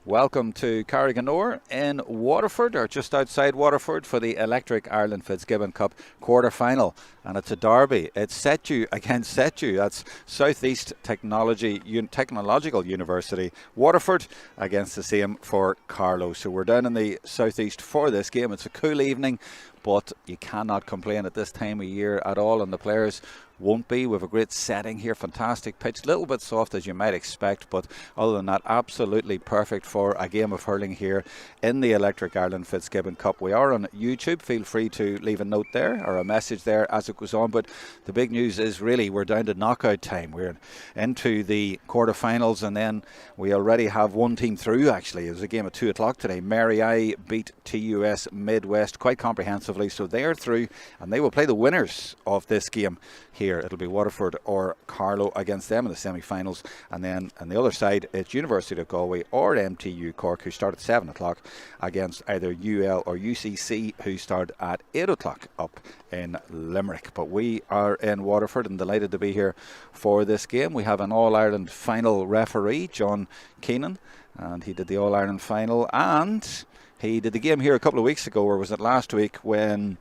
Welcome to Carriganore in Waterford, or just outside Waterford, for the Electric Ireland Fitzgibbon Cup quarter-final. And it's a derby. It's SETU against SETU. That's Southeast Technological University. Waterford against the same for Carlow. So we're down in the southeast for this game. It's a cool evening, but you cannot complain at this time of year at all, and the players won't be. We have a great setting here, fantastic pitch, a little bit soft as you might expect, but other than that, absolutely perfect for a game of hurling here in the Electric Ireland Fitzgibbon Cup. We are on YouTube. Feel free to leave a note there or a message there as it goes on, but the big news is really we're down to knockout time. We're into the quarterfinals, and then we already have one team through. Actually, it was a game at 2 o'clock today. Mary I beat TUS Midwest quite comprehensively, so they are through, and they will play the winners of this game here. It'll be Waterford or Carlow against them in the semi-finals, and then on the other side it's University of Galway or MTU Cork, who start at 7 o'clock, against either UL or UCC, who start at 8 o'clock up in Limerick. But we are in Waterford and delighted to be here for this game. We have an All-Ireland final referee, John Keenan, and he did the All-Ireland final, and he did the game here a couple of weeks ago, or was it last week, when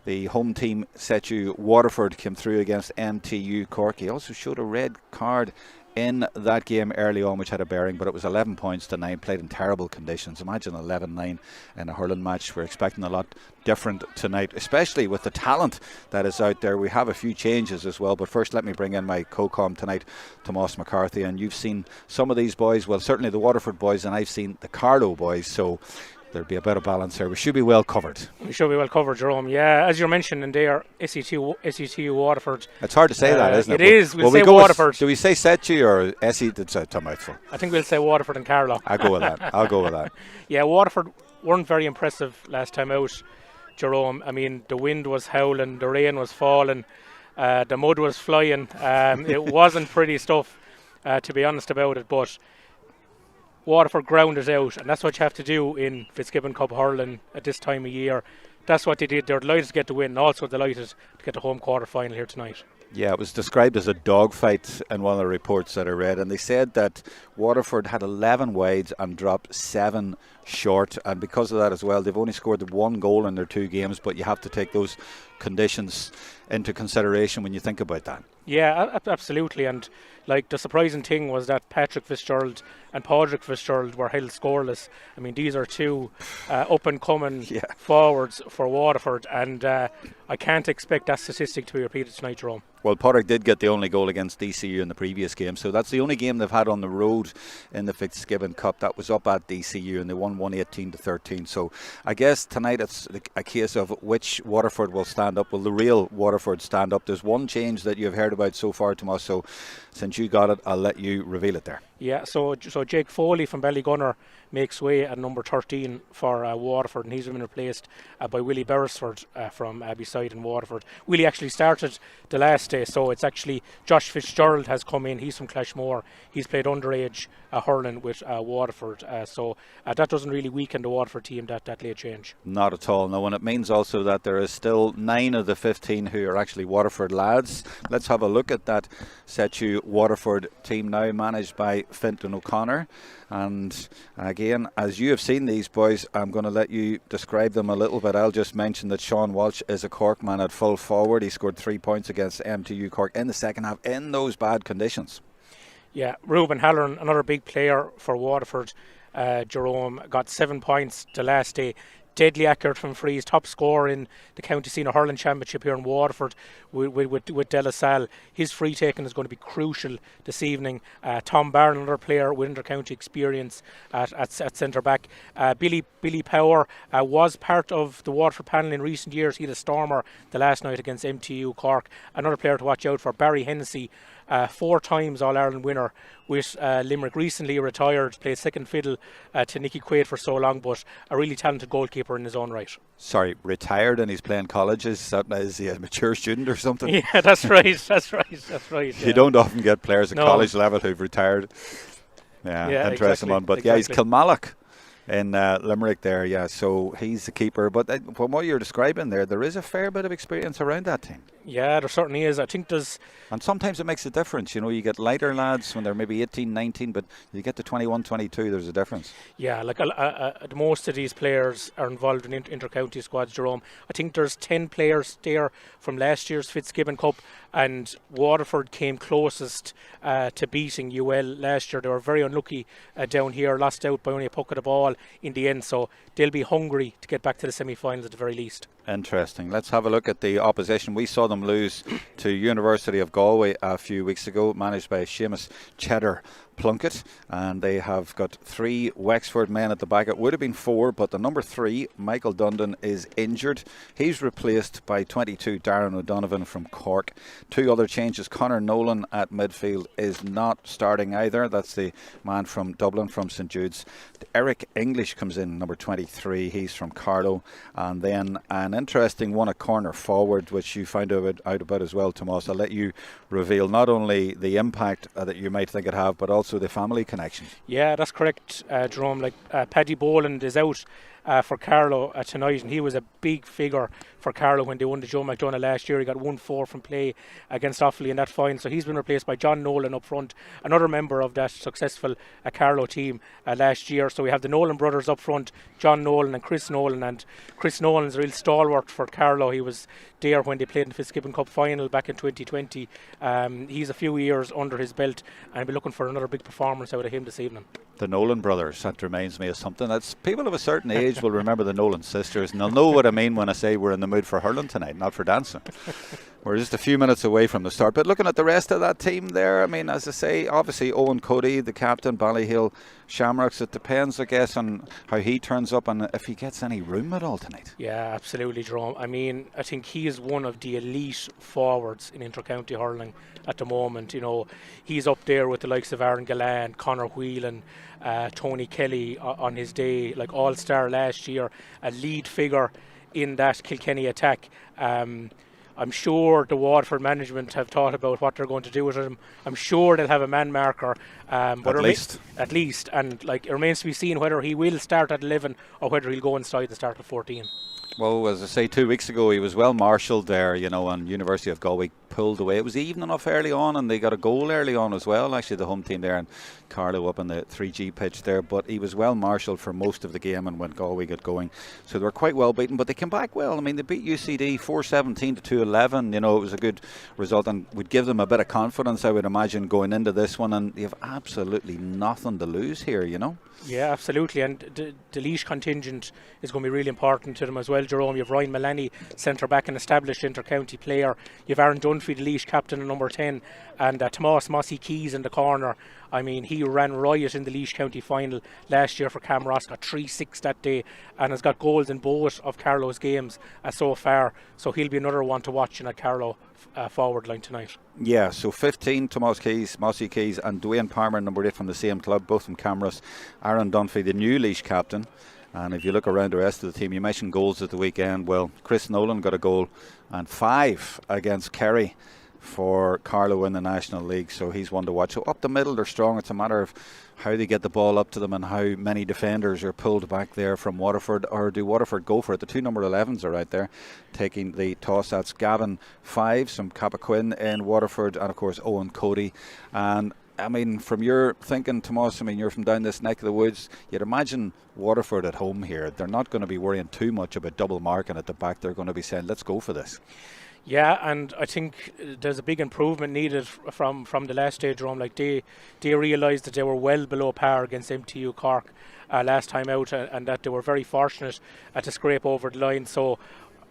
the home team SETU Waterford came through against MTU Cork. He also showed a red card in that game early on, which had a bearing, but it was 11 points to 9, played in terrible conditions. Imagine 11-9 in a hurling match. We're expecting a lot different tonight, especially with the talent that is out there. We have a few changes as well, but first let me bring in my co-com tonight, Tomas McCarthy. And you've seen some of these boys, well, certainly the Waterford boys, and I've seen the Carlow boys, so there'll be a bit of balance here. We should be well covered. We should be well covered, Jerome. Yeah, as you're mentioning, they are SETU Waterford. It's hard to say that, isn't it? It is. We'll say Waterford. Do we say SETU or SE? It's a mouthful. I think we'll say Waterford and Carlow. I'll go with that. Yeah, Waterford weren't very impressive last time out, Jerome. I mean, the wind was howling, the rain was falling, the mud was flying. It wasn't pretty stuff, to be honest about it, but Waterford grounded out, and that's what you have to do in Fitzgibbon Cup hurling at this time of year. That's what they did. They're delighted to get the win, and also delighted to get the home quarter final here tonight. Yeah, it was described as a dogfight in one of the reports that I read, and they said that Waterford had 11 wides and dropped 7 short, and because of that as well, they've only scored 1 goal in their 2 games, but you have to take those conditions into consideration when you think about that. Yeah, absolutely. And like, the surprising thing was that Patrick Fitzgerald and Padraig Fitzgerald were held scoreless. I mean, these are 2 up-and-coming forwards for Waterford, and I can't expect that statistic to be repeated tonight, Jerome. Well, Padraig did get the only goal against DCU in the previous game, so that's the only game they've had on the road in the Fitzgibbon Cup. That was up at DCU, and they won 118-13. So I guess tonight it's a case of which Waterford will stand up. Will the real Waterford stand up? There's one change that you've heard about so far, Tomas, so since you got it, I'll let you reveal it there. Yeah, so Jake Foley from Ballygunner makes way at number 13 for Waterford, and he's been replaced by Willie Beresford from beside in Waterford. Willie actually started the last day, so it's actually Josh Fitzgerald has come in. He's from Clashmore. He's played underage hurling with Waterford, so that doesn't really weaken the Waterford team, that late change. Not at all, no, and it means also that there is still 9 of the 15 who are actually Waterford lads. Let's have a look at that SETU Waterford team now, managed by Fintan O'Connor. And again, as you have seen these boys, I'm going to let you describe them a little bit. I'll just mention that Sean Walsh is a Cork man at full forward. He scored 3 points against MTU Cork in the second half in those bad conditions. Yeah, Ruben Halloran, another big player for Waterford. Jerome got 7 points the last day. Deadly accurate from frees, top scorer in the County Senior Hurling Championship here in Waterford with De La Salle. His free taking is going to be crucial this evening. Tom Barron, another player with inter-county experience at centre back. Billy Power was part of the Waterford panel in recent years. He had a stormer the last night against MTU Cork. Another player to watch out for, Barry Hennessy, 4 times All-Ireland winner with Limerick, recently retired, played second fiddle to Nicky Quaid for so long, but a really talented goalkeeper in his own right. Sorry, retired and he's playing college? Is he a mature student or something? Yeah, that's right. Yeah. You don't often get players at college level who've retired. Yeah, interesting exactly, one. But yeah, he's Kilmallock in Limerick there, yeah. So he's the keeper. But from what you're describing there is a fair bit of experience around that team. Yeah, there certainly is. I think there's... And sometimes it makes a difference. You know, you get lighter lads when they're maybe 18, 19, but you get to 21, 22, there's a difference. Yeah, like most of these players are involved in inter-county squads, Jerome. I think there's 10 players there from last year's Fitzgibbon Cup, and Waterford came closest to beating UL last year. They were very unlucky down here, lost out by only a puck of the ball in the end, so they'll be hungry to get back to the semi-finals at the very least. Interesting. Let's have a look at the opposition. We saw them lose to University of Galway a few weeks ago, managed by Seamus Cheddar Plunkett, and they have got 3 Wexford men at the back. It would have been 4, but the number 3, Michael Dundon, is injured. He's replaced by 22 Darren O'Donovan from Cork. 2 other changes. Conor Nolan at midfield is not starting either. That's the man from Dublin, from St Jude's. Eric English comes in, number 23. He's from Carlow. And then an interesting one, a corner forward, which you found out about as well, Tomas. I'll let you reveal not only the impact that you might think it have, but also the family connection. Yeah, that's correct, Jerome. Like Paddy Boland is out for Carlow tonight, and he was a big figure for Carlow when they won the Joe McDonagh last year. He got 1-4 from play against Offaly in that final, so he's been replaced by John Nolan up front, another member of that successful Carlow team last year. So we have the Nolan brothers up front, John Nolan and Chris Nolan's a real stalwart for Carlow. He was there when they played in the Fitzgibbon Cup final back in 2020. He's a few years under his belt, and I'll be looking for another big performance out of him this evening. The Nolan brothers, that reminds me of something. That's people of a certain age will remember the Nolan sisters, and they'll know what I mean when I say we're in the mood for hurling tonight, not for dancing. We're just a few minutes away from the start. But looking at the rest of that team there, I mean, as I say, obviously Owen Cody, the captain, Ballyhill Shamrocks. It depends, I guess, on how he turns up and if he gets any room at all tonight. Yeah, absolutely, Jerome. I mean, I think he is one of the elite forwards in inter-county hurling at the moment. You know, he's up there with the likes of Aaron Gallan, Conor Whelan, Tony Kelly on his day, like all-star last year, a lead figure in that Kilkenny attack. I'm sure the Waterford management have thought about what they're going to do with him. I'm sure they'll have a man marker, but at least, and like it remains to be seen whether he will start at 11 or whether he'll go inside the start at 14. Well, as I say, 2 weeks ago he was well marshalled there, you know, and University of Galway pulled away. It was even enough early on, and they got a goal early on as well, actually, the home team there, and Carlow up on the 3G pitch there, but he was well marshalled for most of the game and when Galway got going. So they were quite well beaten, but they came back well. I mean, they beat UCD 4-17 to 2-11. You know, it was a good result and would give them a bit of confidence, I would imagine, going into this one, and you have absolutely nothing to lose here, you know. Yeah, absolutely, and the Laois contingent is going to be really important to them as well, Jerome. You have Ryan Mullaney, centre-back, an established inter-county player. You have Aaron Dunphy, the Laois captain, and number 10, and Tomas Mossy Keys in the corner. I mean, he ran riot in the Laois County final last year for Cam Ross, got 3-6 that day, and has got goals in both of Carlow's games so far. So he'll be another one to watch in that Carlow forward line tonight. Yeah, so 15, Tomas Keys, Mossy Keys, and Dwayne Palmer, number 8 from the same club, both from Camross. Aaron Dunphy, the new Laois captain. And if you look around the rest of the team, you mentioned goals at the weekend. Well, Chris Nolan got a goal and 5 against Kerry for Carlow in the National League, so he's one to watch. So up the middle, they're strong. It's a matter of how they get the ball up to them and how many defenders are pulled back there from Waterford, or do Waterford go for it? The 2 number 11s are out there taking the toss. That's Gavin Fives from Kappa Quinn in Waterford, and of course Owen Cody. And I mean, from your thinking, Tomas, I mean, you're from down this neck of the woods, you'd imagine Waterford at home here, they're not going to be worrying too much about double marking at the back. They're going to be saying, let's go for this. Yeah, and I think there's a big improvement needed from the last stage, Jerome. Like they realised that they were well below par against MTU Cork last time out, and that they were very fortunate to scrape over the line. So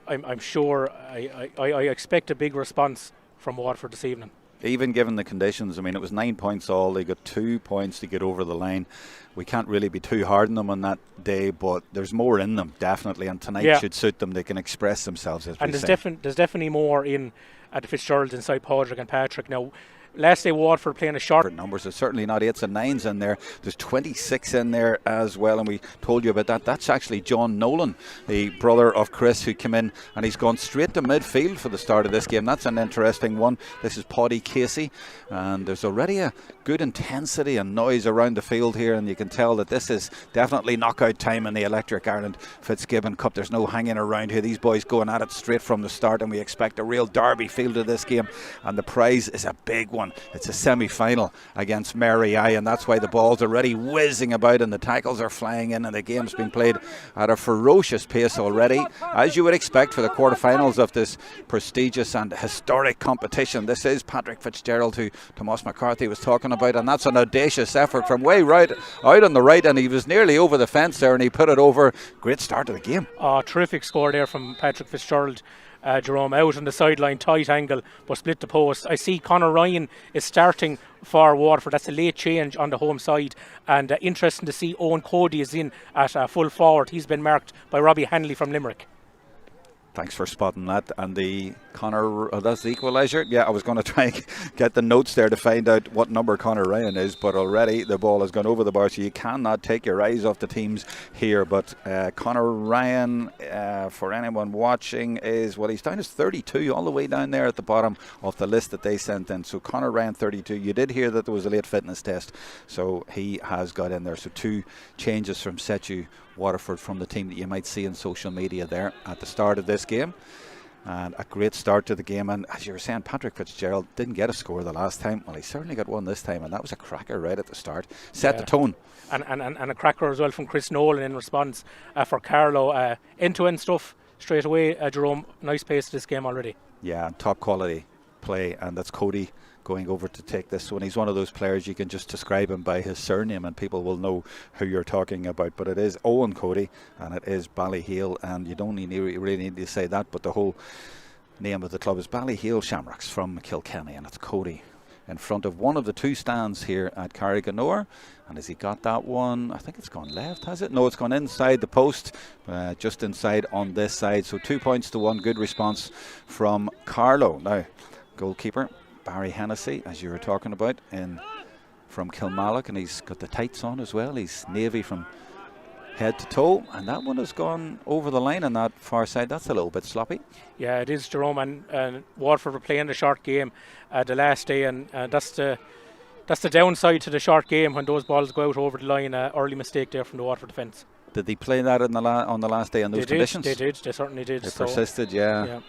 I'm sure I expect a big response from Waterford this evening. Even given the conditions, I mean, it was 9 points all. They got 2 points to get over the line. We can't really be too hard on them on that day, but there's more in them, definitely. And tonight should suit them. They can express themselves, as and we there's definitely more in at the Fitzgeralds inside Padraig and Patrick. Now, last day Waterford playing a short numbers. There's certainly not 8s and 9s in there. There's 26 in there as well, and we told you about that. That's actually John Nolan, the brother of Chris, who came in and he's gone straight to midfield for the start of this game. That's an interesting one. This is Paddy Casey, and there's already a good intensity and noise around the field here, and you can tell that this is definitely knockout time in the Electric Ireland Fitzgibbon Cup. There's no hanging around here. These boys going at it straight from the start, and we expect a real derby feel to this game, and the prize is a big one. It's a semi-final against Mary I, and that's why the ball's already whizzing about and the tackles are flying in, and the game's been played at a ferocious pace already, as you would expect for the quarterfinals of this prestigious and historic competition. This is Patrick Fitzgerald, who Tomas McCarthy was talking about, and that's an audacious effort from way right out on the right, and he was nearly over the fence there and he put it over. Great start to the game. Terrific score there from Patrick Fitzgerald. Jerome out on the sideline, tight angle, but split the post. I see Conor Ryan is starting for Waterford. That's a late change on the home side, and interesting to see Owen Cody is in at full forward. He's been marked by Robbie Hanley from Limerick. Thanks for spotting that. And the Conor, that's the equaliser. Yeah, I was going to try and get the notes there to find out what number Conor Ryan is, but already the ball has gone over the bar, so you cannot take your eyes off the teams here. But Conor Ryan, for anyone watching, is, well, he's down as 32, all the way down there at the bottom of the list that they sent in. So Conor Ryan, 32. You did hear that there was a late fitness test, so he has got in there. So 2 changes from SETU Waterford from the team that you might see in social media there at the start of this game. And a great start to the game, and as you were saying, Patrick Fitzgerald didn't get a score the last time. Well, he certainly got one this time, and that was a cracker right at the start. Set the tone. And a cracker as well from Chris Nolan in response for Carlow. End-to-end stuff straight away, Jerome. Nice pace to this game already. Yeah, top quality play, and that's Cody going over to take this one. He's one of those players you can just describe him by his surname and people will know who you're talking about. But it is Owen Cody and it is Ballyhale, and you don't really need to say that, but the whole name of the club is Ballyhale Shamrocks from Kilkenny, and it's Cody in front of one of the 2 stands here at Carriganore. And has he got that one? I think it's gone left, has it? No, it's gone inside the post, just inside on this side. So 2 points to 1. Good response from Carlow. Now, goalkeeper Barry Hennessy, as you were talking about, from Kilmallock, and he's got the tights on as well. He's navy from head to toe, and that one has gone over the line on that far side. That's a little bit sloppy. Yeah, it is, Jerome, and Waterford were playing the short game the last day, and that's the downside to the short game when those balls go out over the line. Early mistake there from the Waterford defence. Did they play that on the last day in those conditions? They did. They certainly did. They persisted, yeah.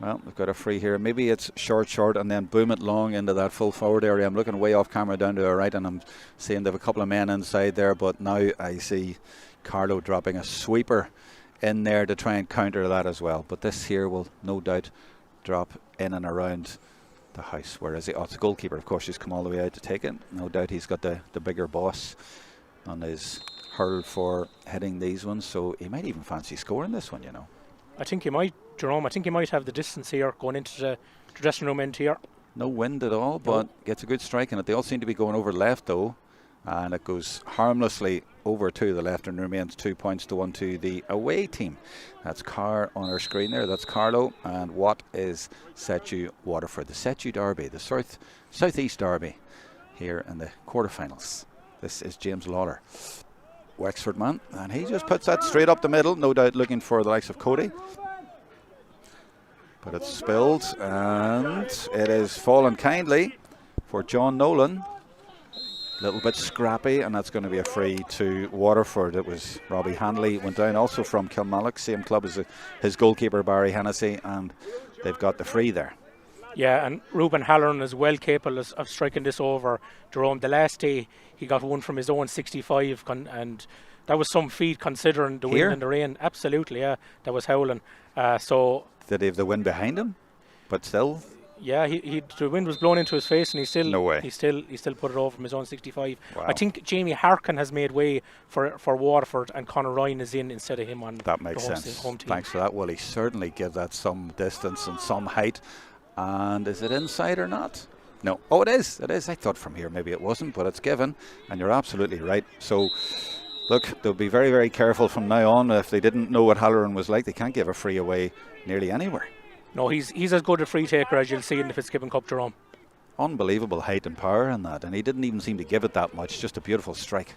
Well, we've got a free here. Maybe it's short, and then boom it long into that full forward area. I'm looking way off camera down to the right, and I'm seeing they have a couple of men inside there. But now I see Carlow dropping a sweeper in there to try and counter that as well. But this here will no doubt drop in and around the house. Where is he? Oh, it's the goalkeeper, of course, who's come all the way out to take it. No doubt he's got the bigger boss on his hurl for heading these ones. So he might even fancy scoring this one, you know. I think he might, Jerome. I think he might have the distance here going into the dressing room end here. No wind at all, but gets a good strike in it. They all seem to be going over left though, and it goes harmlessly over to the left and remains 2 points to 1 to the away team. That's Carr on our screen there. That's Carlow, and what is SETU Waterford? The SETU Derby, the Southeast Derby here in the quarterfinals. This is James Lawler, Wexford man, and he just puts that straight up the middle, no doubt looking for the likes of Cody. But it's spilled, and it is fallen kindly for John Nolan. A little bit scrappy, and that's going to be a free to Waterford. It was Robbie Hanley, went down also from Kilmallock, same club as his goalkeeper Barry Hennessy, and they've got the free there. Yeah, and Ruben Halloran is well capable of striking this over, Jerome. The last day he got one from his own 65, and that was some feat considering the wind and the rain. Absolutely, yeah, that was howling. So did he have the wind behind him? But still, yeah, the wind was blowing into his face, and he still he still put it over from his own 65. Wow. I think Jamie Harkin has made way for Waterford, and Conor Ryan is in instead of him on that makes sense. Home team. Thanks for that. Well, he certainly give that some distance and some height. And is it inside or not? No. Oh, it is. It is. I thought from here maybe it wasn't, but it's given, and you're absolutely right. So, look, they'll be very, very careful from now on. If they didn't know what Halloran was like, they can't give a free away nearly anywhere. No, he's as good a free taker as you'll see in the Fitzgibbon Cup, Jerome. unbelievable height and power in that, and he didn't even seem to give it that much. Just a beautiful strike.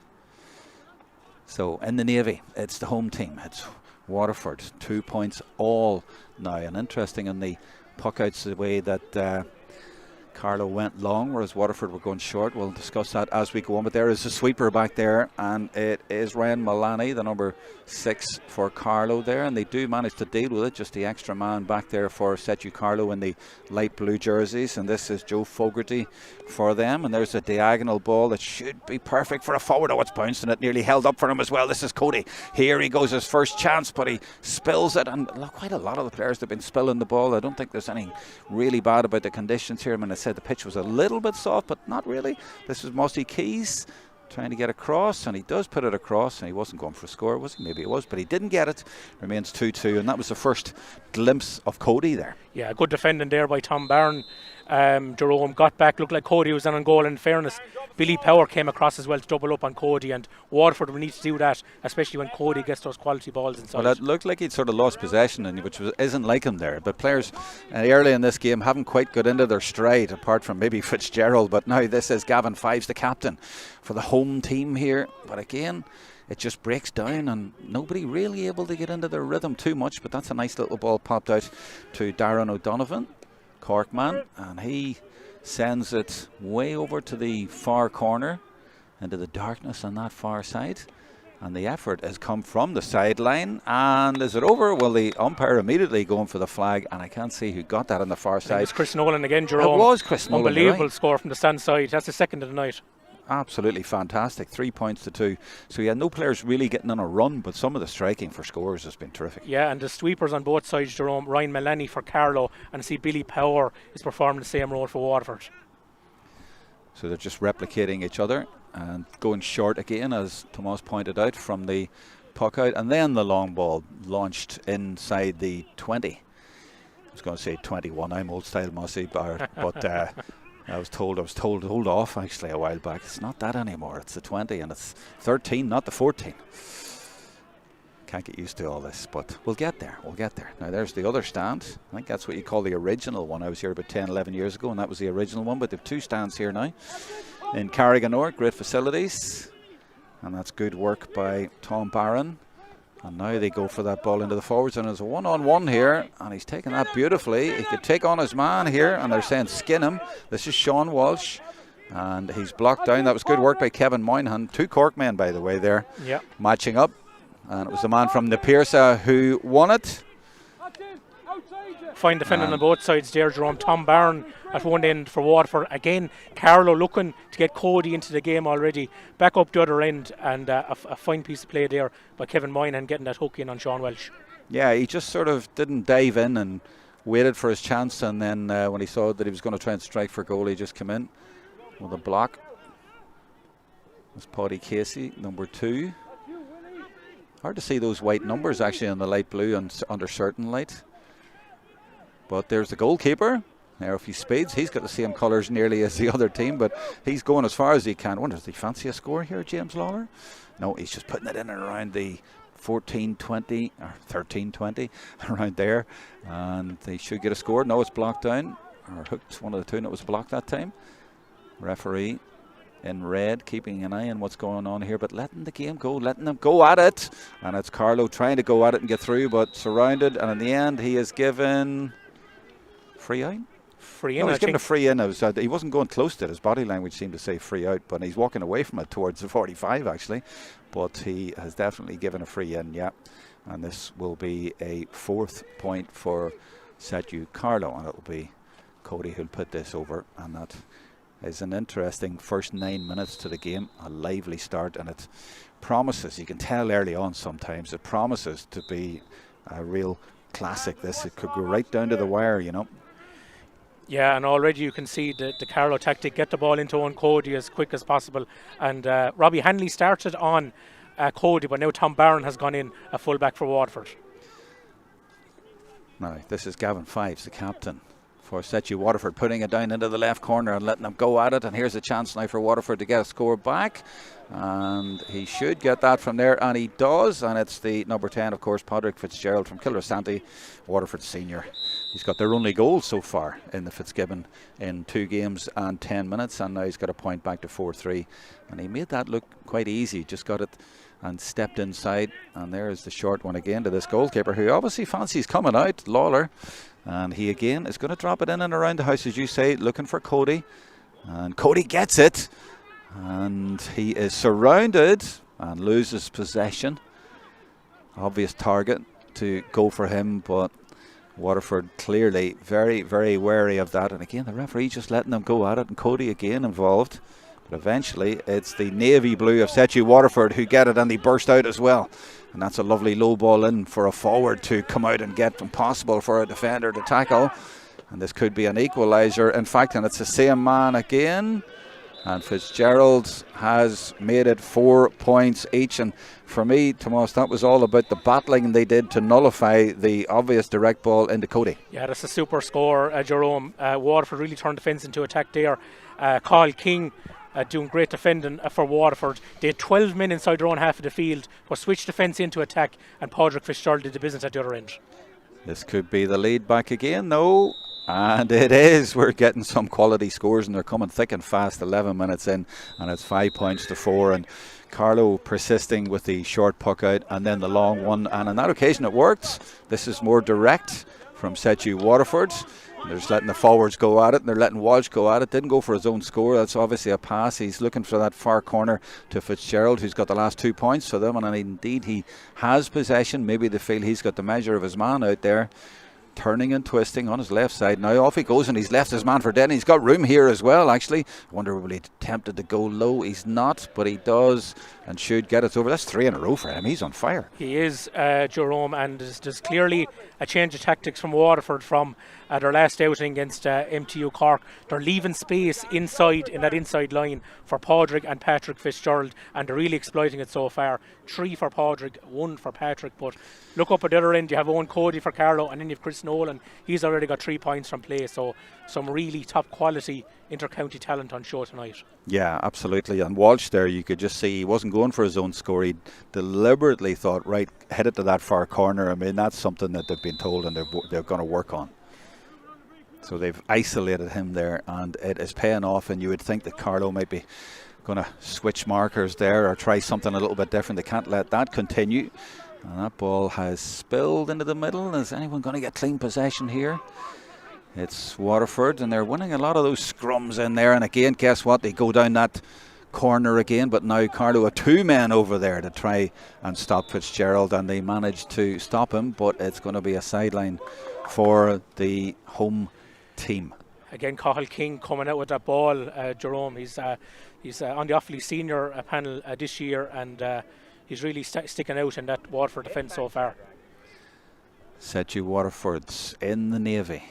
So in the Navy, it's the home team. It's Waterford, 2 points all now. And interesting in the puck outs, the way that Carlow went long, whereas Waterford were going short. We'll discuss that as we go on. But there is a sweeper back there, and it is Ryan Mullaney, the number 6 for Carlow there, and they do manage to deal with it. Just the extra man back there for SETU Carlow in the light blue jerseys, and this is Joe Fogarty for them. And there's a diagonal ball that should be perfect for a forward. Oh, it's bouncing. It nearly held up for him as well. This is Cody. Here he goes, his first chance, but he spills it, and look, quite a lot of the players have been spilling the ball. I don't think there's anything really bad about the conditions here. I mean, I said the pitch was a little bit soft, but not really. This is Mossy Keys trying to get across, and he does put it across, and he wasn't going for a score, was he? Maybe it was, but he didn't get it. Remains 2-2, and that was the first glimpse of Cody there. Yeah, good defending there by Tom Barron. Jerome got back, looked like Cody was on goal. In fairness, Billy Power came across as well to double up on Cody, and Waterford will need to do that, especially when Cody gets those quality balls inside. Well, it looked like he'd sort of lost possession, and which isn't like him there. But players early in this game haven't quite got into their stride, apart from maybe Fitzgerald. But now this is Gavin Fives, the captain for the home team here. But again, it just breaks down, and nobody really able to get into their rhythm too much. But that's a nice little ball popped out to Darren O'Donovan, Cork man, and he sends it way over to the far corner into the darkness on that far side, and the effort has come from the sideline. And is it over? Well, the umpire immediately going for the flag, and I can't see who got that on the far side. It's Chris Nolan again, Jerome. It was Chris Nolan. Unbelievable score from the stand side. That's the second of the night. Absolutely fantastic, 3 points to 2. So yeah, no players really getting on a run, but some of the striking for scores has been terrific. Yeah, and the sweepers on both sides, Jerome. Ryan Mullaney for Carlow, and I see Billy Power is performing the same role for Waterford. So they're just replicating each other and going short again, as Tomas pointed out, from the puck out, and then the long ball launched inside the 20. I was going to say 21. I'm old style Mossy, but I was told to hold off actually a while back. It's not that anymore. It's the 20, and it's 13, not the 14. Can't get used to all this, but we'll get there. Now there's the other stand. I think that's what you call the original one. I was here about 10, 11 years ago, and that was the original one, but they've 2 stands here now in Carriganore. Great facilities, and that's good work by Tom Barron. And now they go for that ball into the forwards, and there's a one-on-one here, and he's taken that beautifully. He could take on his man here, and they're saying skin him. This is Sean Walsh, and he's blocked down. That was good work by Kevin Moynihan. 2 Cork men, by the way, there, matching up. And it was the man from the Pierce who won it. Fine defending on both sides there, Jerome. Tom Barron at one end for Waterford. Again, Carlow looking to get Cody into the game already. Back up the other end, and a fine piece of play there by Kevin Moynihan getting that hook in on Sean Welsh. Yeah, he just sort of didn't dive in and waited for his chance, and then when he saw that he was going to try and strike for goal, he just came in with a block. That's Paddy Casey, number 2. Hard to see those white numbers actually in the light blue and under certain light. But there's the goalkeeper. Now if he speeds, he's got the same colours nearly as the other team, but he's going as far as he can. I wonder, does he fancy a score here, James Lawler? No, he's just putting it in and around the 14-20 or 13-20 around there, and they should get a score. No, it's blocked down, or hooked, one of the two, and it was blocked that time. Referee in red keeping an eye on what's going on here, but letting the game go, letting them go at it, and it's Carlow trying to go at it and get through, but surrounded, and in the end he is given free out. Free in. No, he's given a free in. He wasn't going close to it. His body language seemed to say free out, but he's walking away from it towards the 45 actually, but he has definitely given a free in, yeah. And this will be a 4th point for SETU Carlow, and it will be Cody who'll put this over, and that is an interesting first 9 minutes to the game. A lively start, and it promises, you can tell early on sometimes, it promises to be a real classic. This, it could go right down to the wire, you know. Yeah, and already you can see the Carlow tactic, get the ball into on Cody as quick as possible, and Robbie Hanley started on Cody, but now Tom Barron has gone in a full back for Waterford. Now this is Gavin Fives, the captain for SETU Waterford, putting it down into the left corner and letting them go at it. And here's a chance now for Waterford to get a score back. And he should get that from there, and he does. And it's the number 10, of course, Padraig Fitzgerald from Kilrestanti, Waterford senior. He's got their only goal so far in the Fitzgibbon in 2 games and 10 minutes, and now he's got a point back to 4-3. And he made that look quite easy, just got it and stepped inside. And there's the short one again to this goalkeeper, who obviously fancies coming out, Lawler. And he again is going to drop it in and around the house, as you say, looking for Cody. And Cody gets it. And he is surrounded and loses possession. Obvious target to go for him, but Waterford clearly very, very wary of that. And again, the referee just letting them go at it, and Cody again involved. But eventually it's the navy blue of SETU Waterford who get it, and they burst out as well. And that's a lovely low ball in for a forward to come out and get. Impossible for a defender to tackle. And this could be an equaliser, in fact, and it's the same man again. And Fitzgerald has made it 4 points each. And for me, Tomas, that was all about the battling they did to nullify the obvious direct ball into Cody. Yeah, that's a super score, Jerome. Waterford really turned defence into attack there. Carl King doing great defending for Waterford. They had 12 men inside their own half of the field, but switched defence into attack, and Padraig Fitzgerald did the business at the other end. This could be the lead back again, though. And it is. We're getting some quality scores, and they're coming thick and fast. 11 minutes in, and it's 5 points to 4. And Carlow persisting with the short puck out, and then the long one. And on that occasion, it worked. This is more direct from SETU Waterford. They're just letting the forwards go at it, and they're letting Walsh go at it. Didn't go for his own score. That's obviously a pass. He's looking for that far corner to Fitzgerald, who's got the last 2 points for them. And indeed, he has possession. Maybe they feel he's got the measure of his man out there. Turning and twisting on his left side. Now off he goes, and he's left his man for dead. And he's got room here as well, actually. I wonder will he tempted to go low. He's not, but he does and should get it over. That's 3 in a row for him. He's on fire. He is, Jerome, and there's clearly a change of tactics from Waterford from their last outing against MTU Cork. They're leaving space inside, in that inside line, for Padraig and Patrick Fitzgerald, and they're really exploiting it so far. 3 for Padraig, 1 for Patrick. But look up at the other end, you have Owen Cody for Carlow, and then you have Chris Nolan. He's already got 3 points from play, so some really top quality inter-county talent on show tonight. Yeah, absolutely. And Walsh there, you could just see he wasn't going for his own score. He deliberately thought, right, head it to that far corner. I mean, that's something that they've been told and they're going to work on. So they've isolated him there, and it is paying off. And you would think that Carlow might be going to switch markers there or try something a little bit different. They can't let that continue. And that ball has spilled into the middle. Is anyone going to get clean possession here? It's Waterford, and they're winning a lot of those scrums in there. And again, guess what? They go down that corner again, but now Carlow have 2 men over there to try and stop Fitzgerald, and they managed to stop him, but it's going to be a sideline for the home team. Again, Cathal King coming out with that ball, Jerome. He's on the Offaly senior panel this year, and he's really sticking out in that Waterford defence so far. SETU Waterford's in the navy.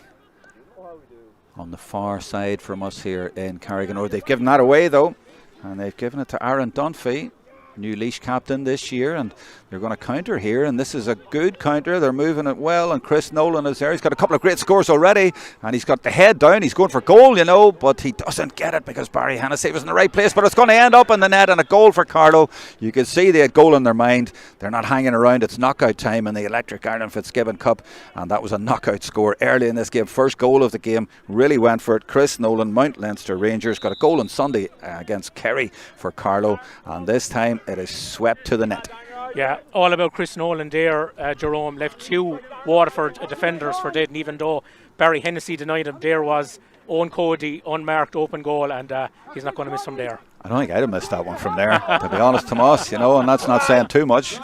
On the far side from us here in Carriganore. They've given that away though, and they've given it to Aaron Dunphy, new Laois captain this year, and they're going to counter here, and this is a good counter. They're moving it well, and Chris Nolan is there. He's got a couple of great scores already, and he's got the head down. He's going for goal, you know, but he doesn't get it because Barry Hennessy was in the right place, but it's going to end up in the net, and a goal for Carlow. You can see they had goal in their mind. They're not hanging around. It's knockout time in the Electric Ireland Fitzgibbon Cup, and that was a knockout score early in this game. First goal of the game, really went for it. Chris Nolan, Mount Leinster Rangers, got a goal on Sunday against Kerry for Carlow, and this time it is swept to the net. Yeah, all about Chris Nolan there, Jerome. Left 2 Waterford defenders for dead, and even though Barry Hennessy denied him, there was Owen Cody, unmarked open goal, and he's not going to miss from there. I don't think I'd have missed that one from there, to be honest, Tomas, you know, and that's not saying too much.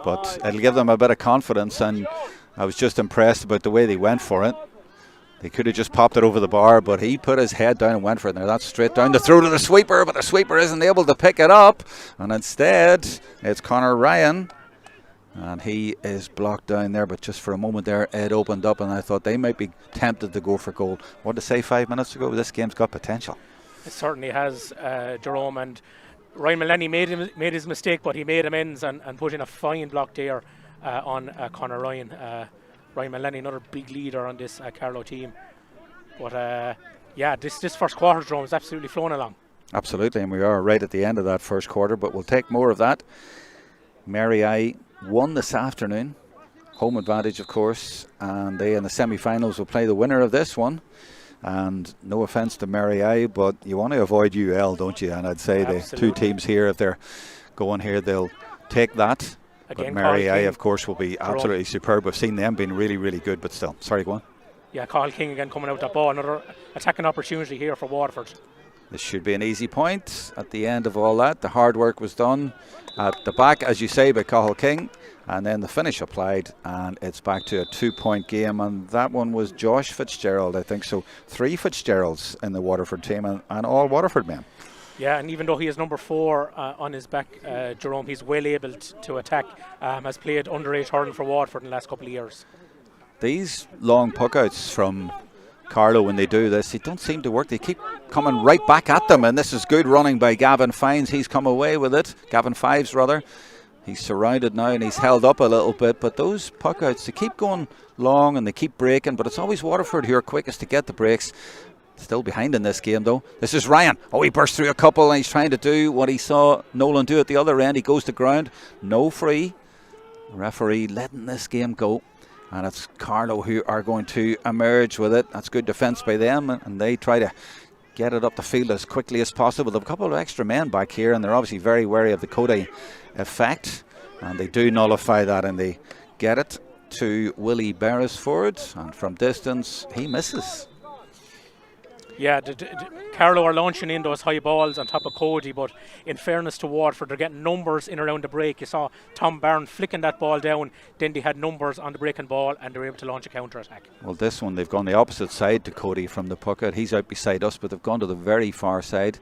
But it'll give them a bit of confidence, and I was just impressed about the way they went for it. They could have just popped it over the bar, but he put his head down and went for it. Now that's straight down the throat of the sweeper, but the sweeper isn't able to pick it up. And instead, it's Conor Ryan. And he is blocked down there, but just for a moment there, it opened up, and I thought they might be tempted to go for goal. What to say 5 minutes ago? This game's got potential. It certainly has, Jerome. And Ryan Mullaney made his mistake, but he made amends and put in a fine block there on Conor Ryan. Ryan Maloney, another big leader on this Carlow team. But yeah, this first quarter, Jerome, is absolutely flowing along. Absolutely, and we are right at the end of that first quarter, but we'll take more of that. Mary I won this afternoon, home advantage of course, and they in the semi-finals will play the winner of this one. And no offence to Mary I, but you want to avoid UL, don't you? And I'd say the two teams here, if they're going here, they'll take that. Again, but Mary I, of course, will be absolutely superb. We've seen them being really, really good, but still. Sorry, go on. Yeah, Carl King again coming out that ball. Another attacking opportunity here for Waterford. This should be an easy point at the end of all that. The hard work was done at the back, as you say, by Cathal King. And then the finish applied, and it's back to a 2-point game. And that one was Josh Fitzgerald, I think. So 3 Fitzgeralds in the Waterford team, and all Waterford men. Yeah, and even though he is number 4 on his back, Jerome, he's well able to attack. Has played underage hurling for Waterford in the last couple of years. These long puckouts from Carlow, when they do this, they don't seem to work. They keep coming right back at them, and this is good running by Gavin Fives. He's come away with it. Gavin Fives, rather. He's surrounded now and he's held up a little bit, but those puckouts, they keep going long and they keep breaking, but it's always Waterford who are quickest to get the breaks. Still behind in this game though. This is Ryan. Oh, he burst through a couple and he's trying to do what he saw Nolan do at the other end. He goes to ground. No free. Referee letting this game go. And it's Carlow who are going to emerge with it. That's good defence by them, and they try to get it up the field as quickly as possible. They have a couple of extra men back here, and they're obviously very wary of the Cody effect, and they do nullify that, and they get it to Willie Beresford, and from distance he misses. Yeah, Carlow are launching in those high balls on top of Cody, but in fairness to Waterford, they're getting numbers in around the break. You saw Tom Byrne flicking that ball down, then they had numbers on the breaking ball and they were able to launch a counter-attack. Well, this one they've gone the opposite side to Cody from the puck out. He's out beside us, but they've gone to the very far side,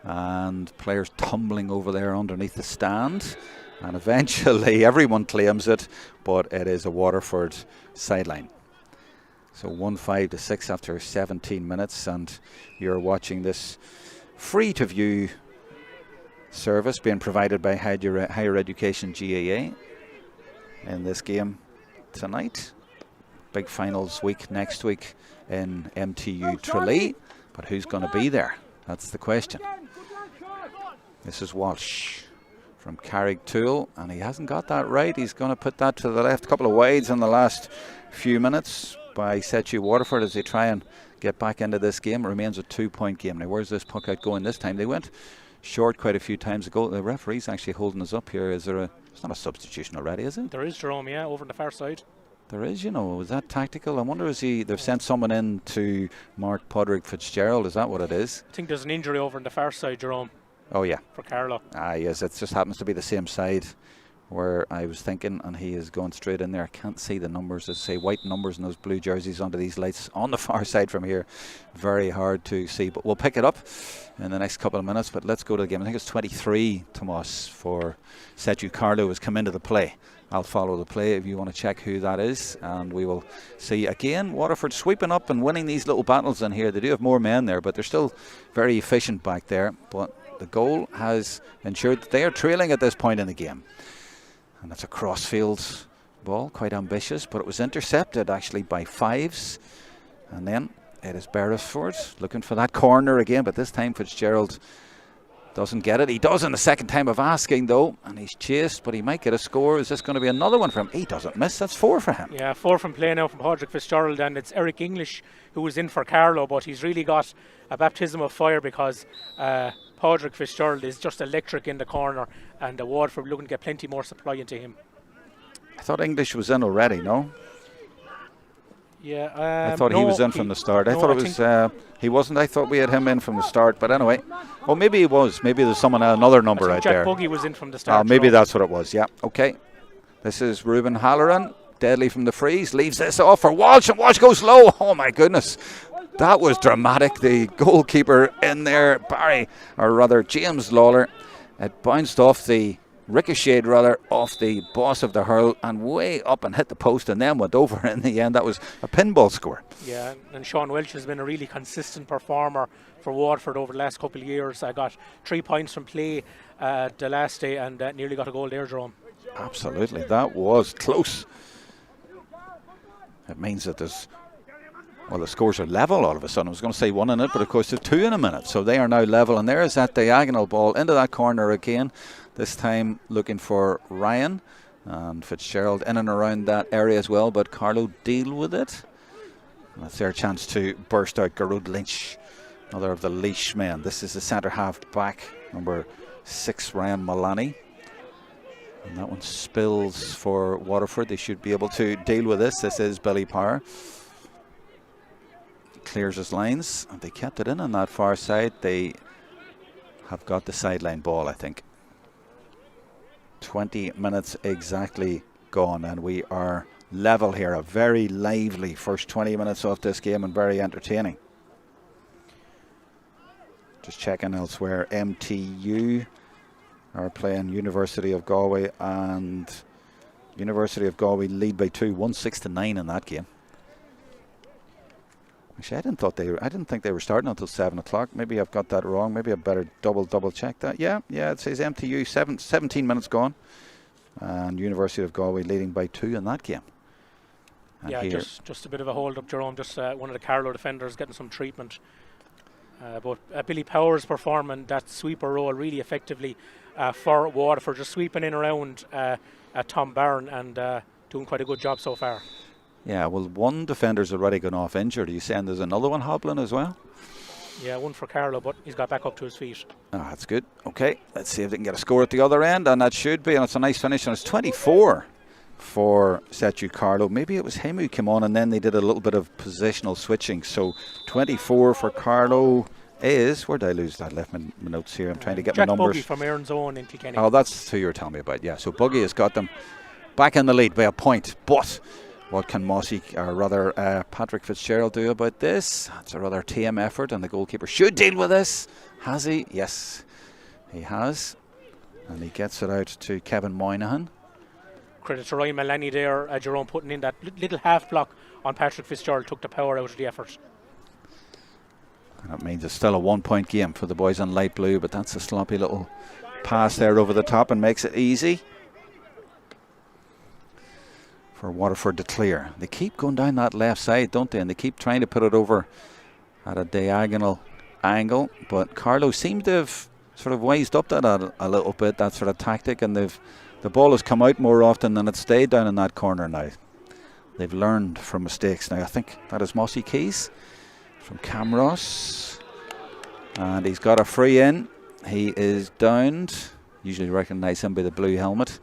and players tumbling over there underneath the stand, and eventually everyone claims it, but it is a Waterford sideline. So 1-5 to 6 after 17 minutes, and you're watching this free-to-view service being provided by Higher Education GAA in this game tonight. Big finals week next week in MTU Tralee, but who's going to be there? That's the question. This is Walsh from Carricktool, and he hasn't got that right. He's going to put that to the left. A couple of wides in the last few minutes by SETU Waterford as they try and get back into this game. It remains a 2-point game. Now, where's this puck out going this time? They went short quite a few times ago. The referee's actually holding us up here. Is there it's not a substitution already, is it? There is, Jerome, yeah, over on the far side. There is, you know. Was that tactical? I wonder, they've sent someone in to mark Podrick Fitzgerald. Is that what it is? I think there's an injury over on the far side, Jerome. Oh, yeah. For Carlow. Ah, yes, it just happens to be the same side where I was thinking, and he is going straight in there. I can't see the numbers. As say, white numbers and those blue jerseys under these lights on the far side from here. Very hard to see, but we'll pick it up in the next couple of minutes. But let's go to the game. I think it's 23, Tomas, for SETU Carlow has come into the play. I'll follow the play if you want to check who that is, and we will see again Waterford sweeping up and winning these little battles in here. They do have more men there, but they're still very efficient back there. But the goal has ensured that they are trailing at this point in the game. And that's a crossfield ball, quite ambitious, but it was intercepted actually by Fives. And then it is Beresford looking for that corner again, but this time Fitzgerald doesn't get it. He does in the second time of asking though, and he's chased, but he might get a score. Is this going to be another one for him? He doesn't miss. That's 4 for him. Yeah, 4 from play now from Podrick Fitzgerald, and it's Eric English who was in for Carlow, but he's really got a baptism of fire because Podrick Fitzgerald is just electric in the corner, and the Waterford looking to get plenty more supply into him. I thought English was in already, no? Yeah, I thought he was in from the start. I thought it was he wasn't. I thought we had him in from the start, but anyway. Oh, maybe he was. Maybe there's another number out Jack there. Buggy was in from the start. Maybe that's what it was. Yeah. Okay. This is Ruben Halloran, deadly from the freeze, leaves this off for Walsh, and Walsh goes low. Oh my goodness, that was dramatic. The goalkeeper in there, James Lawler, it bounced off the ricocheted off the boss of the hurl and way up and hit the post and then went over in the end. That was a pinball score. Yeah, and Sean Welch has been a really consistent performer for Waterford over the last couple of years. I got 3 points from play the last day and nearly got a goal there, Jerome. Absolutely, that was close. It means that the scores are level all of a sudden. I was going to say 1 in it, but of course there's 2 in a minute. So they are now level, and there's that diagonal ball into that corner again. This time looking for Ryan, and Fitzgerald in and around that area as well, but Carlow deal with it. And that's their chance to burst out. Garud Lynch, another of the Leash men. This is the centre half back, number 6, Ryan Malani. And that one spills for Waterford. They should be able to deal with this. This is Billy Power. Clears his lines, and they kept it in on that far side. They have got the sideline ball, I think. 20 minutes exactly gone, and we are level here. A very lively first 20 minutes of this game, and very entertaining. Just checking elsewhere, MTU are playing University of Galway, and University of Galway lead by 2, 1-6-9 in that game. Actually, I didn't think they were starting until 7 o'clock. Maybe I've got that wrong. Maybe I better double check that. Yeah, it says MTU 17 minutes gone, and University of Galway leading by 2 in that game. And yeah, just a bit of a hold up, Jerome. Just one of the Carlow defenders getting some treatment. But Billy Powers performing that sweeper role really effectively for Waterford, just sweeping in around Tom Barron and doing quite a good job so far. Yeah, well, one defender's already gone off injured. Are you saying there's another one hobbling as well? Yeah, one for Carlow, but he's got back up to his feet. That's good. Okay, let's see if they can get a score at the other end, and that should be, and it's a nice finish, and it's 24 for SETU Carlow. Maybe it was him who came on, and then they did a little bit of positional switching. So 24 for Carlow is, where did I lose that? I left my notes here. I'm trying to get Jack my numbers. Buggy from Aaron's Own in Kilkenny. Oh, that's who you were telling me about. Yeah, so Buggy has got them back in the lead by a point, but what can Patrick Fitzgerald do about this? It's a rather tame effort, and the goalkeeper should deal with this. Has he? Yes, he has. And he gets it out to Kevin Moynihan. Credit to Ryan Malani there, Jerome, putting in that little half block on Patrick Fitzgerald, took the power out of the effort. And that means it's still a 1 point game for the boys on light blue, but that's a sloppy little pass there over the top and makes it easy for Waterford to clear. They keep going down that left side, don't they? And they keep trying to put it over at a diagonal angle, but Carlow seem to have sort of wised up that a little bit, that sort of tactic, and the ball has come out more often than it stayed down in that corner now. They've learned from mistakes now. I think that is Mossy Keys from Camross, and he's got a free in. He is downed. Usually recognise him by the blue helmet.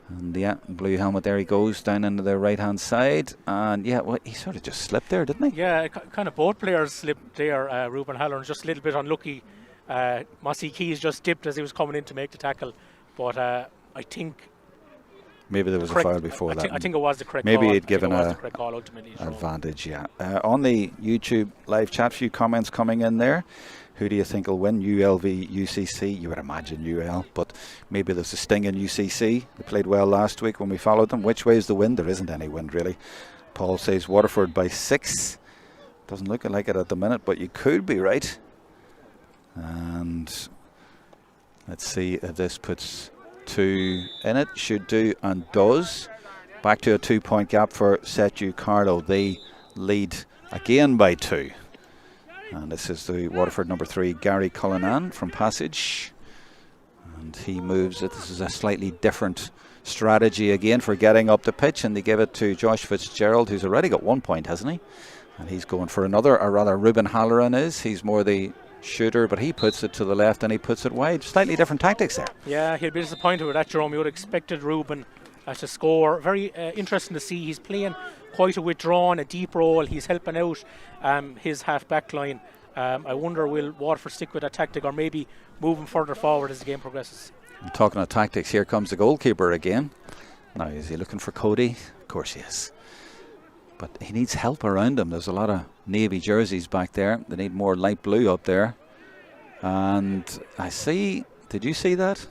And yeah, blue helmet, there he goes down into the right hand side, and yeah, well, he sort of just slipped there, didn't he? Yeah, kind of both players slipped there. Ruben Halloran just a little bit unlucky. Mossy Keys just dipped as he was coming in to make the tackle, but I think maybe there was a foul before that. I think it was the correct maybe call. he'd given a call ultimately, advantage. Yeah. On the YouTube live chat, few comments coming in there. Who do you think will win, UL v UCC? You would imagine UL, but maybe there's a sting in UCC. They played well last week when we followed them. Which way is the wind? There isn't any wind really. Paul says Waterford by 6. Doesn't look like it at the minute, but you could be right. And let's see if this puts 2 in it. Should do and does. Back to a 2 point gap for SETU Carlow. They lead again by 2. And this is the Waterford number 3, Gary Cullinan from Passage. And he moves it. This is a slightly different strategy again for getting up the pitch. And they give it to Josh Fitzgerald, who's already got 1 point, hasn't he? And he's going for another, or rather Ruben Halloran is. He's more the shooter, but he puts it to the left and he puts it wide. Slightly different tactics there. Yeah, he'll be disappointed with that, Jerome. You would have expected Ruben to score. Very interesting to see. He's playing quite a withdrawn, a deep role. He's helping out his half-back line. I wonder, will Waterford stick with that tactic or maybe moving further forward as the game progresses? I'm talking of tactics, here comes the goalkeeper again. Now, is he looking for Cody? Of course he is. But he needs help around him. There's a lot of navy jerseys back there. They need more light blue up there. And I see, did you see that?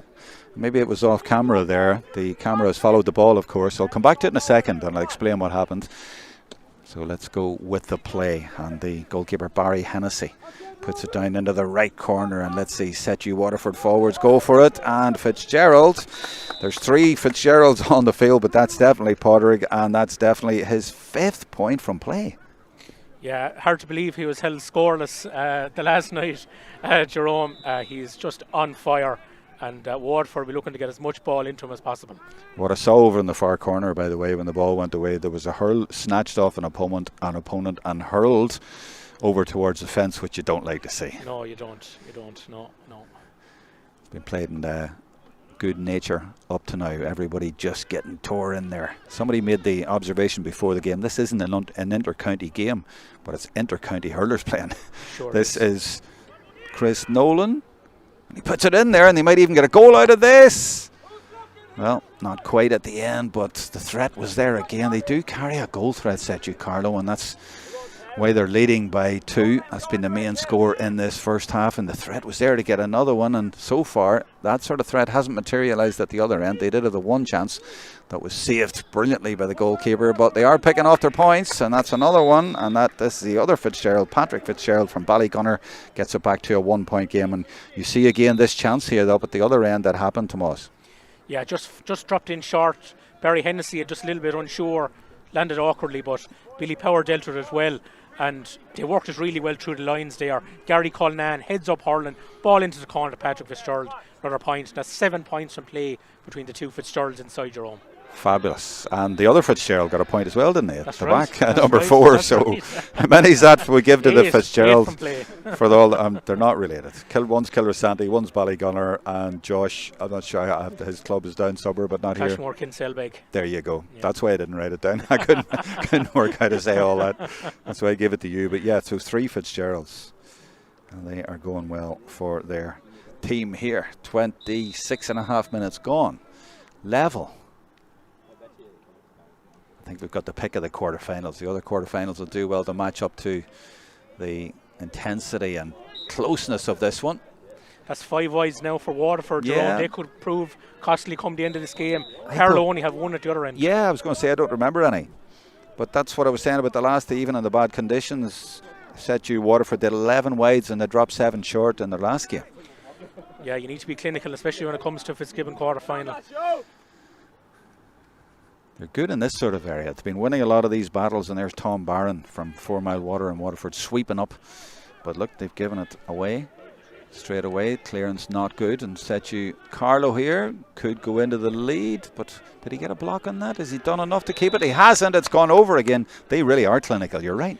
Maybe it was off camera there. The camera has followed the ball, of course. I'll come back to it in a second and I'll explain what happened. So let's go with the play, and the goalkeeper Barry Hennessy puts it down into the right corner, and let's see SETU Waterford forwards go for it, and Fitzgerald, there's 3 Fitzgeralds on the field, but that's definitely Podrick, and that's definitely his 5th point from play. Yeah, hard to believe he was held scoreless the last night, Jerome. He's just on fire, and Waterford will be looking to get as much ball into him as possible. What I saw over in the far corner, by the way, when the ball went away, there was a hurl snatched off an opponent and hurled over towards the fence, which you don't like to see. No, you don't. No. It's been played in good nature up to now. Everybody just getting tore in there. Somebody made the observation before the game, this isn't an inter-county game, but it's inter-county hurlers playing. Sure This is Chris Nolan. He puts it in there, and they might even get a goal out of this. Well, not quite at the end, but the threat was there again. They do carry a goal threat, SETU Carlow, and that's why they're leading by 2. That's been the main score in this first half, and the threat was there to get another one, and so far that sort of threat hasn't materialised at the other end. They did have the one chance that was saved brilliantly by the goalkeeper, but they are picking off their points, and that's another one, and this is the other Fitzgerald, Patrick Fitzgerald from Ballygunner, gets it back to a 1-point game. And you see again this chance here up at the other end that happened to Moss. Yeah, just dropped in short. Barry Hennessy just a little bit unsure, landed awkwardly, but Billy Power dealt with it well, and they worked it really well through the lines there. Gary Cullinan heads up hurling, ball into the corner to Patrick Fitzgerald, another point. That's 7 points in play between the 2 Fitzgeralds inside Jerome. Fabulous. And the other Fitzgerald got a point as well, didn't he? At That's the right. back, That's number right. 4. That's so right. how many's that we give to the Fitzgerald? 8 from play. For all they're not related. One's Kilresanti, one's Ballygunner, and Josh, I'm not sure, his club is down suburb, but not here. Cashmore Kinselbeg. There you go. Yeah. That's why I didn't write it down. I couldn't work out to say all that. That's why I gave it to you. But yeah, so 3 Fitzgeralds, and they are going well for their team here. 26.5 minutes gone. Level. I think we've got the pick of the quarterfinals. The other quarterfinals will do well to match up to the intensity and closeness of this one. That's 5 wides now for Waterford. Yeah. They could prove costly come the end of this game. Carlow only have 1 at the other end. Yeah, I was going to say I don't remember any. But that's what I was saying about the last day, even in the bad conditions. SETU Waterford did 11 wides and they dropped 7 short in their last game. Yeah, you need to be clinical, especially when it comes to Fitzgibbon quarter-final. They're good in this sort of area. They've been winning a lot of these battles, and there's Tom Barron from 4 Mile Water and Waterford sweeping up. But look, they've given it away straight away. Clearance not good, and SETU Carlow here could go into the lead, but did he get a block on that? Has he done enough to keep it? He hasn't. It's gone over again. They really are clinical, you're right.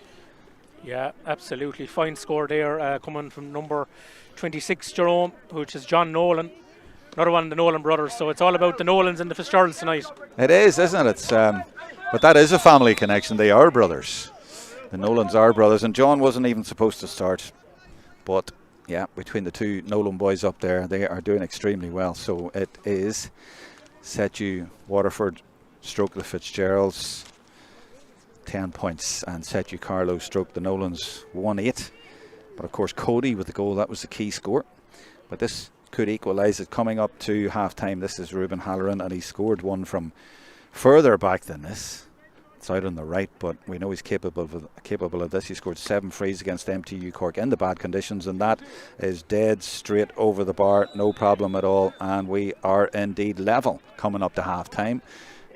Yeah, absolutely. Fine score there coming from number 26, Jerome, which is John Nolan. Another one of the Nolan brothers, so it's all about the Nolans and the Fitzgeralds tonight. It is, isn't it? But that is a family connection. They are brothers. The Nolans are brothers, and John wasn't even supposed to start. But yeah, between the 2 Nolan boys up there, they are doing extremely well. So it is SETU Waterford stroke the Fitzgeralds 10 points, and SETU Carlow stroke the Nolans 1-8. But of course Cody with the goal, that was the key score. But this could equalise it coming up to half time. This is Ruben Halloran, and he scored one from further back than this. It's out on the right, but we know he's capable of this. He scored 7 frees against MTU Cork in the bad conditions, and that is dead straight over the bar, no problem at all. And we are indeed level coming up to half time.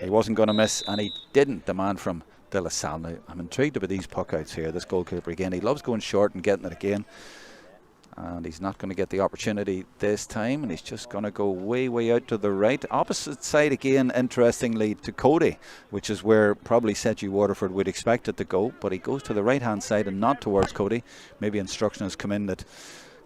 He wasn't going to miss, and he didn't. The man from De La Salle. Now, I'm intrigued about these puck outs here. This goalkeeper again, he loves going short and getting it again. And he's not going to get the opportunity this time, and he's just going to go way out to the right. Opposite side again, interestingly, to Cody, which is where probably SETU Waterford would expect it to go, but he goes to the right hand side and not towards Cody. Maybe instruction has come in that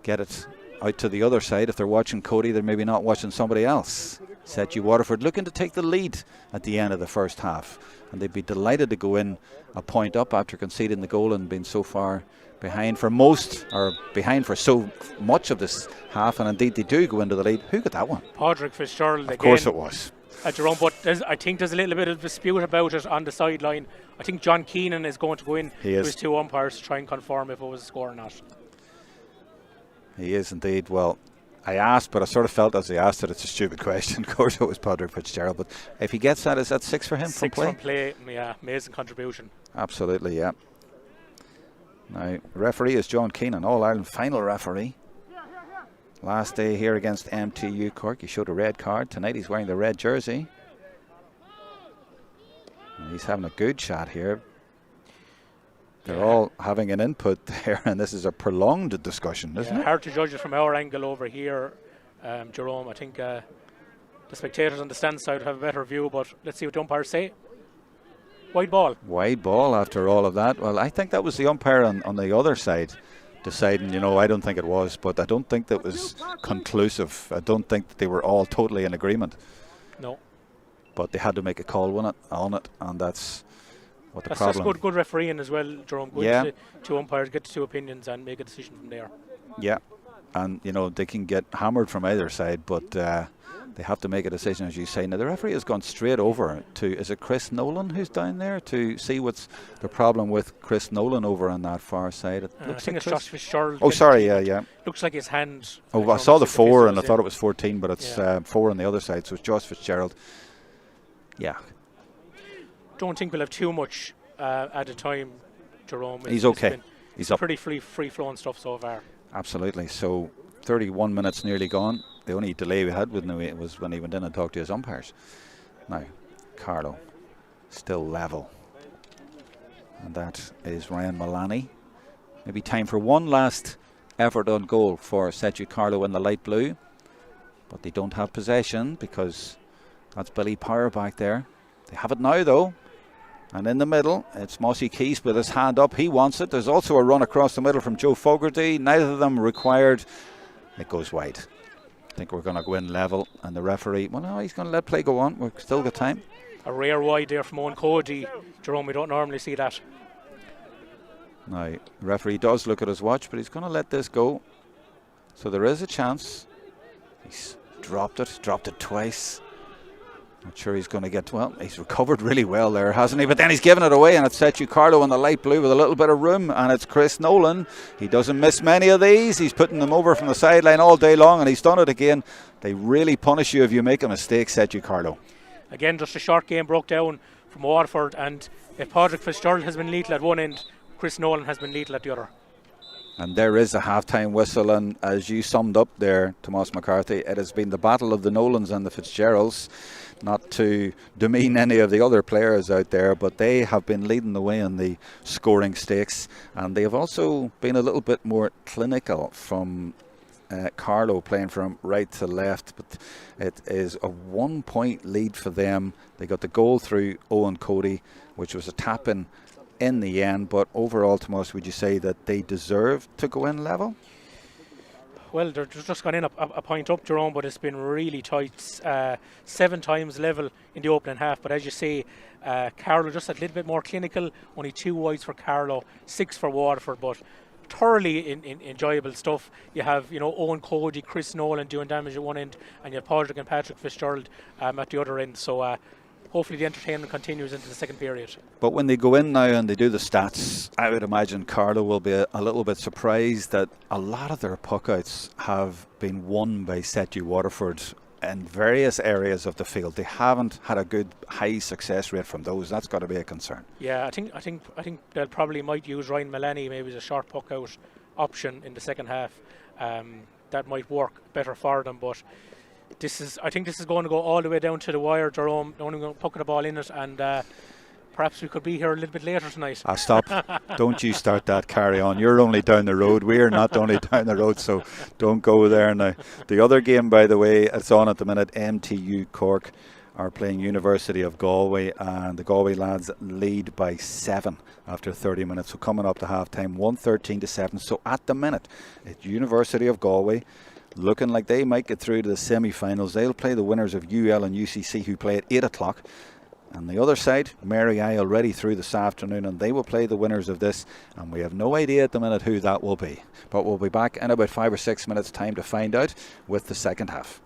get it out to the other side. If they're watching Cody, they're maybe not watching somebody else. SETU Waterford looking to take the lead at the end of the first half, and they'd be delighted to go in a point up after conceding the goal and being so far behind for so much of this half, and indeed they do go into the lead. Who got that one? Podrick Fitzgerald again. Of course it was. Jerome, but I think there's a little bit of dispute about it on the sideline. I think John Keenan is going to go in to his 2 umpires to try and confirm if it was a score or not. He is indeed. Well, I asked, but I sort of felt as I asked it, it's a stupid question. Of course, it was Patrick Fitzgerald. But if he gets that, is that 6 for him from play? 6 from play, yeah, amazing contribution. Absolutely, yeah. Now, referee is John Keenan, All-Ireland final referee. Last day here against MTU Cork. He showed a red card. Tonight he's wearing the red jersey. And he's having a good shot here. They're all having an input there, and this is a prolonged discussion, isn't it? Hard to judge it from our angle over here, Jerome. I think the spectators on the stand side have a better view, but let's see what the umpires say. Wide ball. Wide ball after all of that. Well, I think that was the umpire on the other side deciding, I don't think it was, but I don't think that was conclusive. I don't think that they were all totally in agreement. No. But they had to make a call on it, and that's what the problem. That's good refereeing as well, Jerome. Good yeah. Two umpires get to two opinions and make a decision from there. Yeah, and they can get hammered from either side, but they have to make a decision, as you say. Now the referee has gone straight over to, is it Chris Nolan who's down there, to see what's the problem with Chris Nolan over on that far side. I think it's Josh Fitzgerald. Oh, sorry, yeah. Looks like his hand. Oh, I saw the 4 and I thought it was 14, but it's 4 on the other side, so it's Josh Fitzgerald. Yeah. Don't think we'll have too much at a time, Jerome. He's okay. He's up. Pretty free-flowing stuff so far. Absolutely. So 31 minutes nearly gone. The only delay we had was when he went in and talked to his umpires. Now, Carlow still level. And that is Ryan Mullaney. Maybe time for one last effort on goal for SETU Carlow in the light blue. But they don't have possession because that's Billy Power back there. They have it now though. And in the middle, it's Mossy Keys with his hand up. He wants it. There's also a run across the middle from Joe Fogarty. Neither of them required. It goes wide. I think we're going to go in level. And the referee, well, no, he's going to let play go on. We've still got time. A rare wide there from Owen Cody. Jerome, we don't normally see that. Now, the referee does look at his watch, but he's going to let this go. So there is a chance. He's dropped it twice. Not sure he's going to get, well, he's recovered really well there, hasn't he? But then he's given it away, and it's SETU Carlow in the light blue with a little bit of room, and it's Chris Nolan. He doesn't miss many of these. He's putting them over from the sideline all day long, and he's done it again. They really punish you if you make a mistake, SETU Carlow. Again, just a short game broke down from Waterford, and if Patrick Fitzgerald has been lethal at one end, Chris Nolan has been lethal at the other. And there is a half-time whistle, and as you summed up there, Tomas McCarthy, it has been the battle of the Nolans and the Fitzgeralds. Not to demean any of the other players out there, but they have been leading the way in the scoring stakes, and they have also been a little bit more clinical from Carlow, playing from right to left, but it is a 1 point lead for them. They got the goal through Owen Cody, which was a tap-in the end, but overall, Tomas, would you say that they deserve to go in level? Well, they're just gone in a point up, Jerome, but it's been really tight. 7 times level in the opening half, but as you say, Carlow just a little bit more clinical, only 2 wides for Carlow, 6 for Waterford, but thoroughly enjoyable stuff. You have, Owen Cody, Chris Nolan doing damage at one end, and you have Padraig and Patrick Fitzgerald at the other end, so hopefully the entertainment continues into the second period. But when they go in now and they do the stats, I would imagine Carlow will be a little bit surprised that a lot of their puckouts have been won by SETU Waterford in various areas of the field. They haven't had a good high success rate from those. That's got to be a concern. Yeah, I think they'll probably might use Ryan Mullaney maybe as a short puck-out option in the second half. That might work better for them, but I think this is going to go all the way down to the wire, Jerome. Only going to puck the ball in it, and perhaps we could be here a little bit later tonight. Stop. Don't you start that, carry on. You're only down the road. We're not only down the road, so don't go there now. The other game, by the way, it's on at the minute. MTU Cork are playing University of Galway, and the Galway lads lead by 7 after 30 minutes. So coming up to half-time, 1-13-7. So at the minute, it's University of Galway looking like they might get through to the semi-finals. They'll play the winners of UL and UCC, who play at 8 o'clock. And the other side, Mary I already through this afternoon, and they will play the winners of this, and we have no idea at the minute who that will be. But we'll be back in about 5 or 6 minutes time to find out with the second half.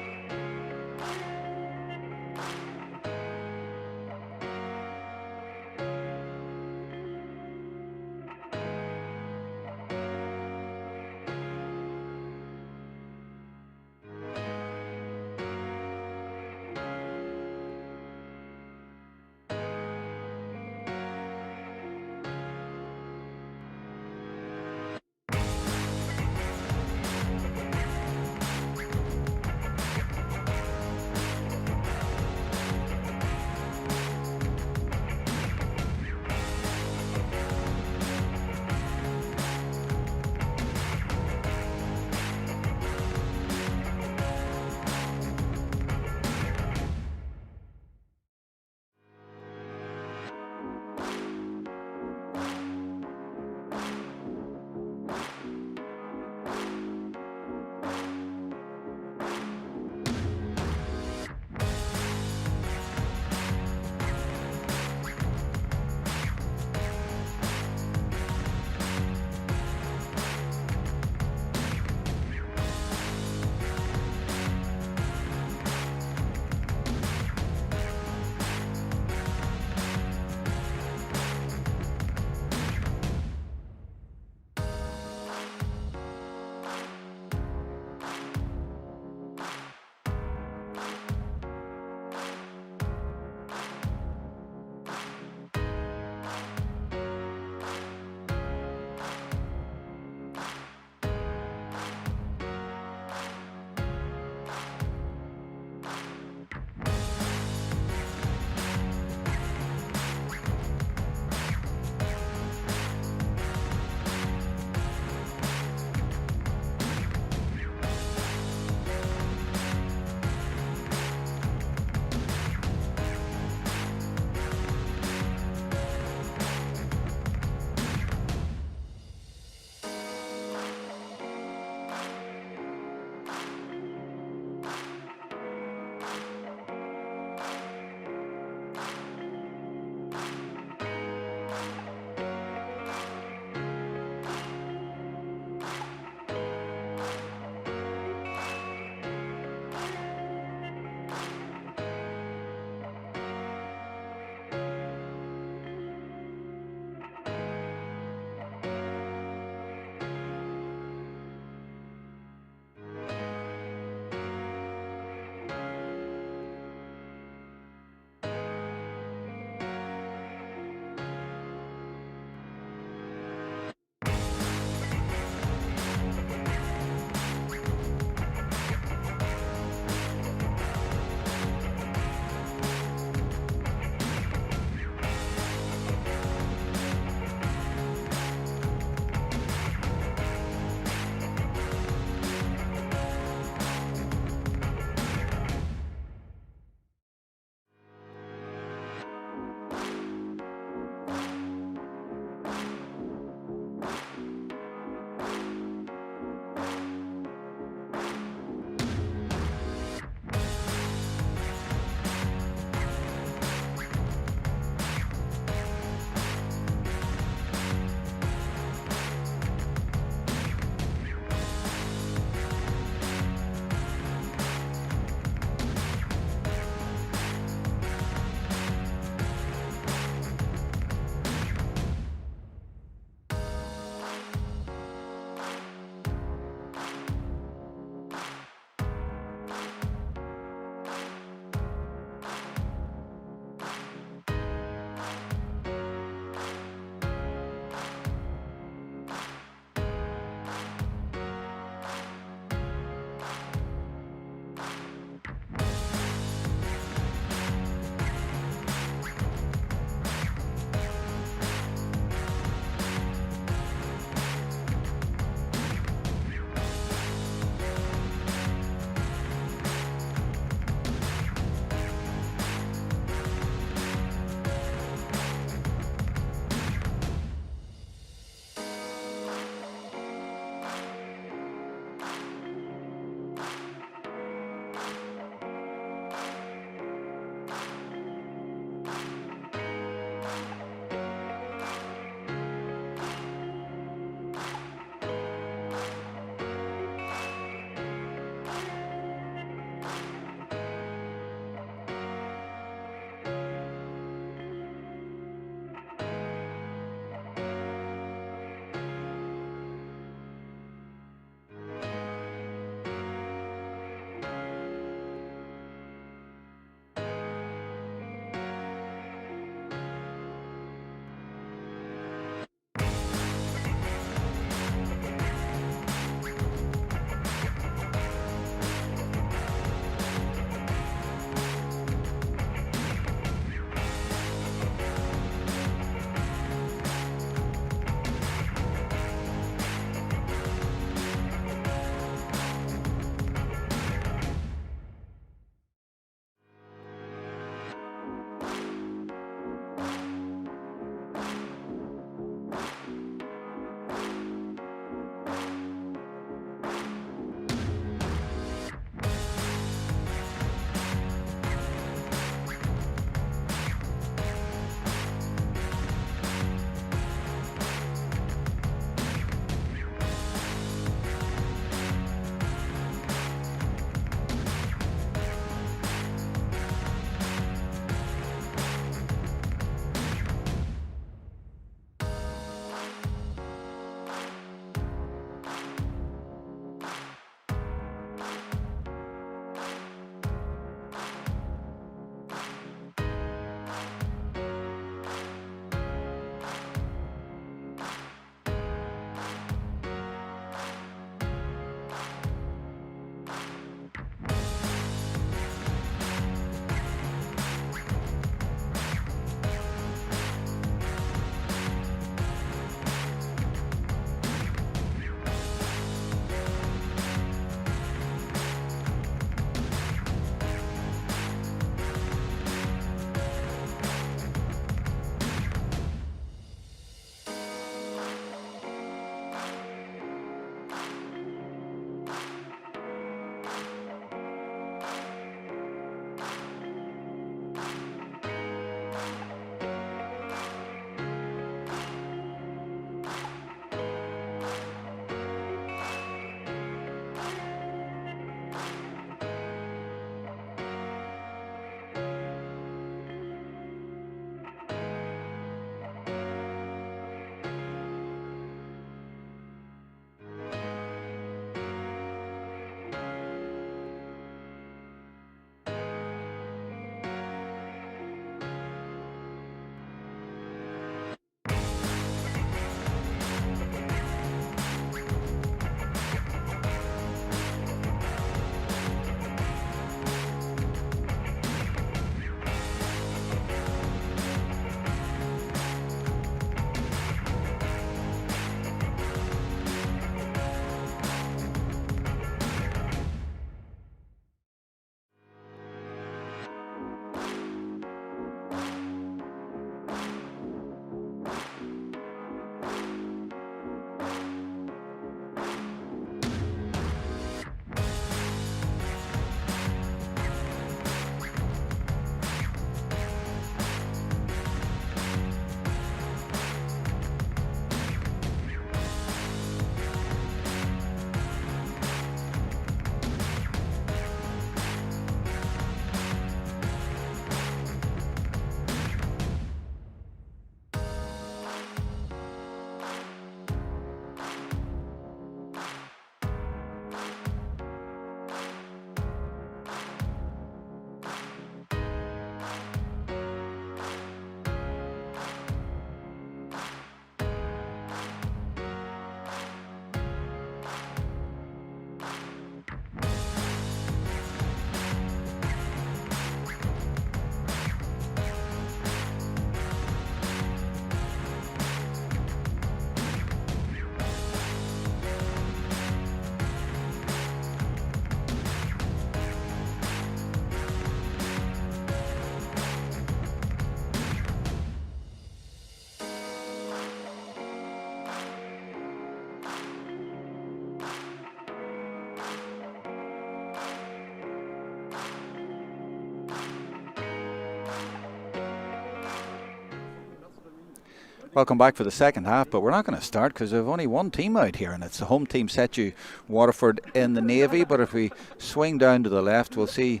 Welcome back for the second half, but we're not going to start because there's only one team out here, and it's the home team, SETU Waterford in the navy. But if we swing down to the left, we'll see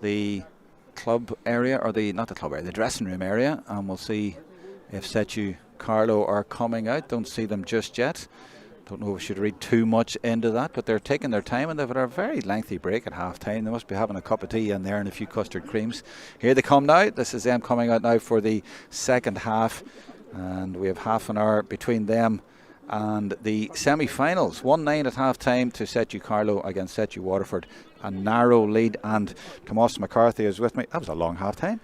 the club area, or not the club area, the dressing room area, and we'll see if SETU Carlow are coming out. Don't see them just yet. Don't know if we should read too much into that, but they're taking their time, and they've had a very lengthy break at half time. They must be having a cup of tea in there and a few custard creams. Here they come now. This is them coming out now for the second half, and we have half an hour between them and the semi-finals. 1-9 at half time to SETU Carlow against SETU Waterford. A narrow lead, and Tomas McCarthy is with me. That was a long half time.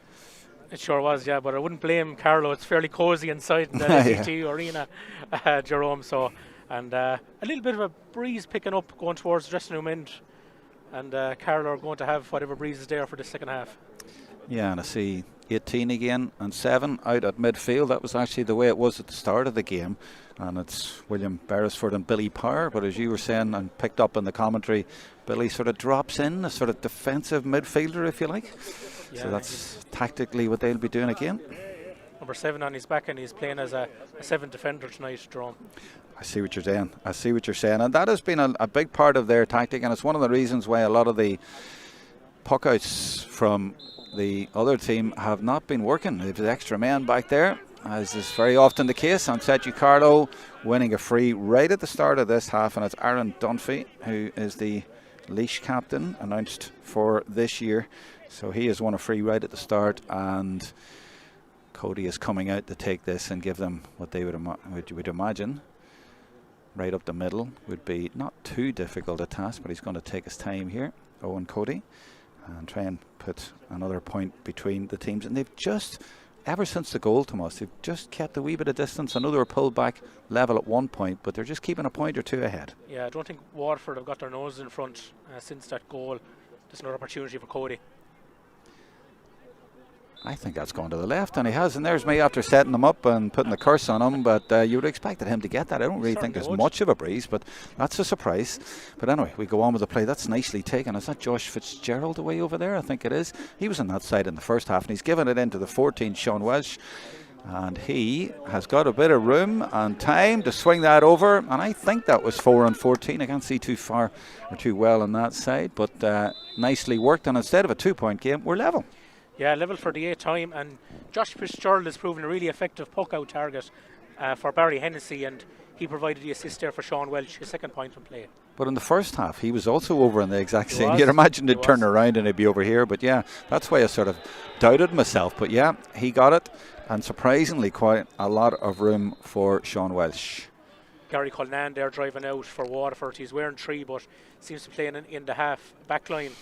It sure was, yeah, but I wouldn't blame Carlow. It's fairly cosy inside the SETU arena, Jerome. So, and a little bit of a breeze picking up going towards the dressing room end, and Carlow are going to have whatever breeze is there for the second half. Yeah, and I see 18 again and 7 out at midfield. That was actually the way it was at the start of the game, and it's William Beresford and Billy Power. But as you were saying and picked up in the commentary, Billy sort of drops in, a sort of defensive midfielder, if you like. Yeah, so that's tactically what they'll be doing again. Number 7 on his back, and he's playing as a 7 defender tonight, Jerome. I see what you're saying. I see what you're saying, and that has been a big part of their tactic, and it's one of the reasons why a lot of the puck outs from the other team have not been working. There's extra men back there, as is very often the case. And SETU Carlow winning a free right at the start of this half, and it's Aaron Dunphy who is the leash captain announced for this year. So he has won a free right at the start, and Cody is coming out to take this and give them what they would imagine right up the middle. Would be not too difficult a task, but he's going to take his time here, Owen Cody, and try and put another point between the teams. And they've just, ever since the goal, Tomas, they've just kept a wee bit of distance. I know they were pulled back level at one point, but they're just keeping a point or two ahead. Yeah, I don't think Waterford have got their nose in front since that goal. There's another opportunity for Cody. I think that's gone to the left, and he has, and there's me after setting him up and putting the curse on him, but you would have expected him to get that. I don't really think there's much of a breeze, but that's a surprise. But anyway, we go on with the play. That's nicely taken. Is that Josh Fitzgerald away over there? I think it is. He was on that side in the first half, and he's given it into the 14, Sean Welsh, and he has got a bit of room and time to swing that over, and I think that was 4 on 14. I can't see too far or too well on that side, but nicely worked, and instead of a 2-point game, we're level. Yeah, level for the 8th time, and Josh Fitzgerald has proven a really effective puck-out target for Barry Hennessy, and he provided the assist there for Sean Welch, his second point from play. But in the first half, he was also over in the exact same. You'd imagine they'd turn around and he'd be over here, but yeah, that's why I sort of doubted myself. But yeah, he got it, and surprisingly quite a lot of room for Sean Welsh. Gary Cullinan there driving out for Waterford. He's wearing 3, but seems to be playing in the half back line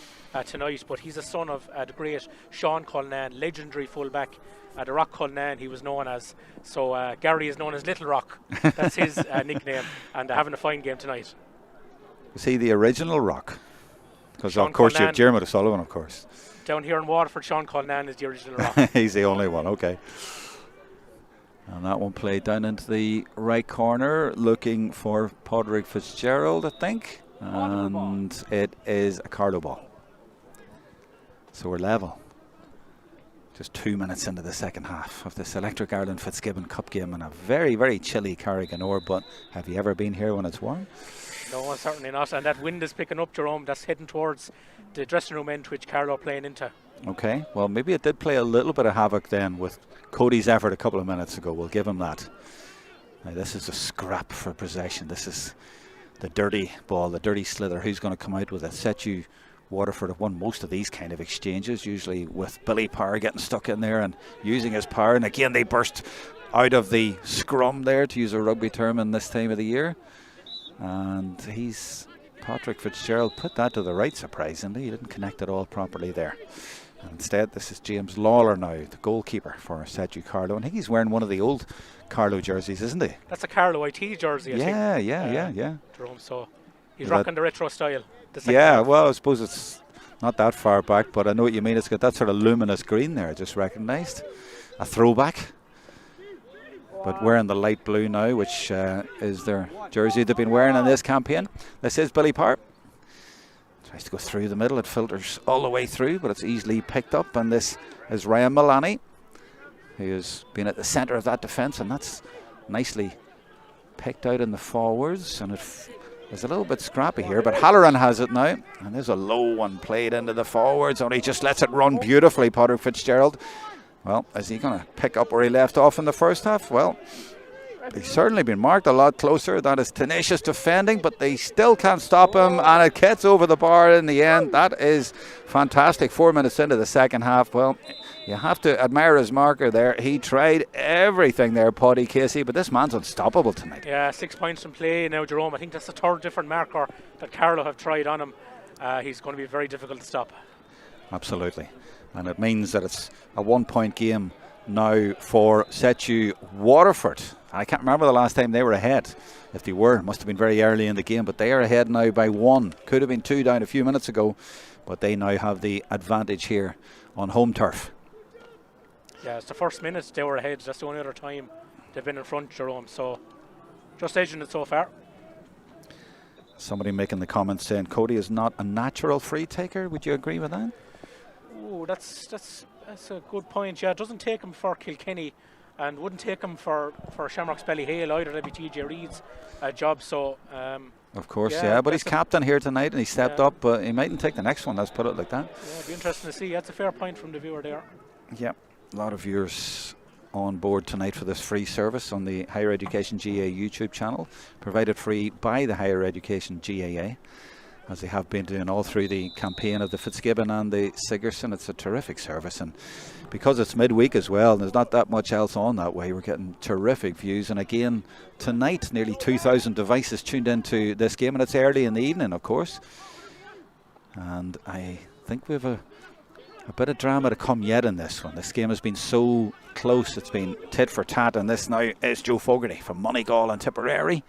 tonight. But he's a son of the great Sean Cullinan, legendary fullback. The Rock Cullinan he was known as. So Gary is known as Little Rock. That's his nickname, and having a fine game tonight. Was he the original Rock? Because of course you have Jeremy O'Sullivan, of course. Down here in Waterford, Sean Cullinan is the original Rock. He's the only one, okay. And that one played down into the right corner, looking for Podrick Fitzgerald, I think. And it is a Carlow ball. So we're level. Just 2 minutes into the second half of this Electric Ireland Fitzgibbon Cup game in a very, very chilly Carriganore. But have you ever been here when it's warm? No, certainly not. And that wind is picking up, Jerome. That's heading towards the dressing room end, which Carlow are playing into. Okay, well, maybe it did play a little bit of havoc then with Cody's effort a couple of minutes ago. We'll give him that. Now, this is a scrap for possession. This is the dirty ball, the dirty slither. Who's going to come out with it? SETU Waterford have won most of these kind of exchanges, usually with Billy Power getting stuck in there and using his power. And again, they burst out of the scrum there, to use a rugby term in this time of the year. And Patrick Fitzgerald put that to the right, surprisingly. He didn't connect it all properly there. And instead, this is James Lawler now, the goalkeeper for SETU Carlow. I think he's wearing one of the old Carlow jerseys, isn't he? That's a Carlow IT jersey, I think. Yeah. Jerome, so he's rocking the retro style. Yeah, well, I suppose it's not that far back, but I know what you mean. It's got that sort of luminous green there, I just recognised. A throwback. But wearing the light blue now, which is their jersey they've been wearing in this campaign. This is Billy Power. Tries to go through the middle. It filters all the way through, but it's easily picked up. And this is Ryan Mullaney. who has been at the centre of that defence, and that's nicely picked out in the forwards, and it's a little bit scrappy here, but Halloran has it now, and there's a low one played into the forwards, and he just lets it run beautifully, Patrick Fitzgerald. Well, is he going to pick up where he left off in the first half? Well, he's certainly been marked a lot closer. That is tenacious defending, but they still can't stop him, and it gets over the bar in the end. That is fantastic. 4 minutes into the second half. Well, you have to admire his marker there. He tried everything there, Paddy Casey, but this man's unstoppable tonight. Yeah, 6 points in play now, Jerome. I think that's the third different marker that Carlow have tried on him. He's going to be very difficult to stop. Absolutely. And it means that it's a 1 point game now for SETU Waterford. I can't remember the last time they were ahead. If they were, it must have been very early in the game, but they are ahead now by 1. Could have been 2 down a few minutes ago, but they now have the advantage here on home turf. Yeah, it's the first minute they were ahead. That's the only other time they've been in front, Jerome. So just edging it so far. Somebody making the comment saying Cody is not a natural free taker. Would you agree with that? Oh, that's a good point. Yeah, it doesn't take him for Kilkenny, and wouldn't take him for Shamrock's Ballyhale either. That'd be TJ Reid's job. So of course, yeah, but he's captain here tonight, and he stepped up. But he mightn't take the next one. Let's put it like that. Yeah, it'd be interesting to see. That's a fair point from the viewer there. Yeah, a lot of viewers on board tonight for this free service on the Higher Education GAA YouTube channel, provided free by the Higher Education GAA, as they have been doing all through the campaign of the Fitzgibbon and the Sigerson. It's a terrific service, and because it's midweek as well, and there's not that much else on that way, we're getting terrific views. And again, tonight, nearly 2,000 devices tuned into this game, and it's early in the evening, of course. And I think we have a bit of drama to come yet in this one. This game has been so close, it's been tit for tat, and this now is Joe Fogarty from Moneygall and Tipperary.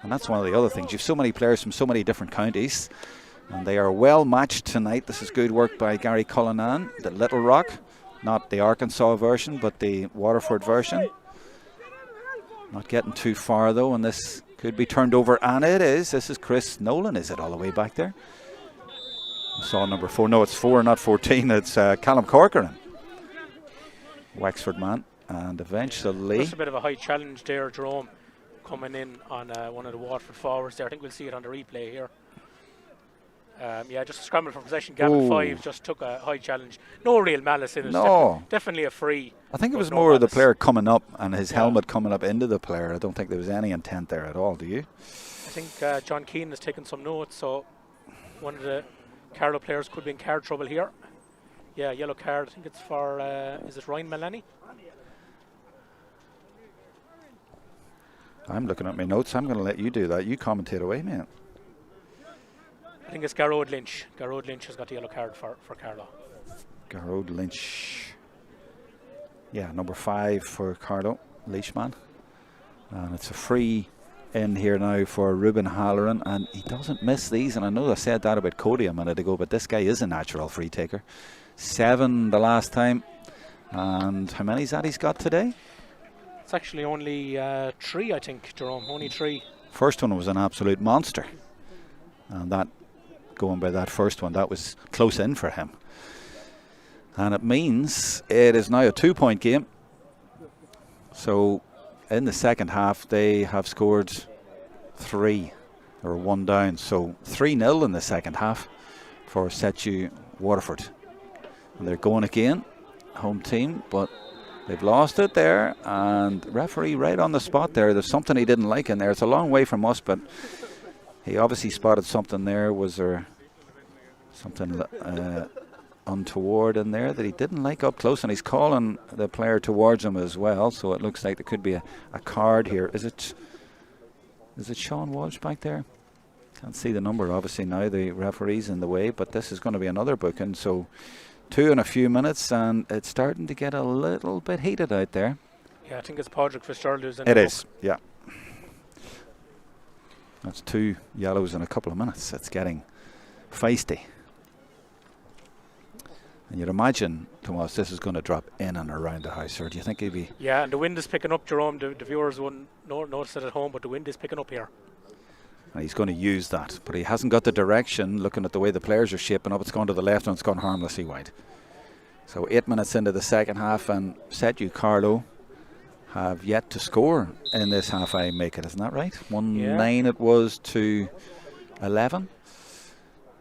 And that's one of the other things. You have so many players from so many different counties, and they are well matched tonight. This is good work by Gary Cullinan, the Little Rock, not the Arkansas version, but the Waterford version. Not getting too far though, and this could be turned over, and it is. This is Chris Nolan, is it, all the way back there? I saw number 4. No, it's 4, not 14. It's Callum Corcoran, Wexford man, and eventually. Just a bit of a high challenge there, Jerome, coming in on one of the Waterford forwards there. I think we'll see it on the replay here. Yeah, just a scramble for possession. Gavin 5 just took a high challenge. No real malice in it. No. Definitely a free. I think it was more of the player coming up and his helmet coming up into the player. I don't think there was any intent there at all, do you? I think John Keane has taken some notes, so one of the Carlow players could be in card trouble here. Yeah, yellow card. I think it's for, is it Ryan Malani? I'm looking at my notes. I'm going to let you do that. You commentate away, man. I think it's Garrod Lynch. Garrod Lynch has got the yellow card for Carlow. Garrod Lynch. Yeah, number 5 for Carlow, Leishman. And it's a free in here now for Ruben Halloran, and he doesn't miss these. And I know I said that about Cody a minute ago, but this guy is a natural free taker. 7 the last time. And how many's that he's got today? It's actually only 3, I think, Jerome. Only 3. First one was an absolute monster. And that, going by that first one, that was close in for him. And it means it is now a 2 point game. So in the second half, they have scored 3. They were 1 down. So 3-0 in the second half for SETU Waterford. And they're going again, home team, but they've lost it there. And referee right on the spot there. There's something he didn't like in there. It's a long way from us, but he obviously spotted something there. Was there something untoward in there that he didn't like up close? And he's calling the player towards him as well. So it looks like there could be a card here. Is it Sean Walsh back there? Can't see the number obviously now. The referee's in the way, but this is going to be another booking. So 2 in a few minutes, and it's starting to get a little bit heated out there. Yeah, I think it's Padraig Fitzgerald who's in it. It is, yeah. That's 2 yellows in a couple of minutes. It's getting feisty. And you'd imagine, Tomas, this is going to drop in and around the house, or do you think he'd be... Yeah, and the wind is picking up, Jerome. The viewers won't notice it at home, but the wind is picking up here. And he's going to use that, but he hasn't got the direction. Looking at the way the players are shaping up, it's gone to the left and it's gone harmlessly wide. So 8 minutes into the second half, and SETU Carlow have yet to score in this half. I make it, isn't that right? 1-9 it was to 11.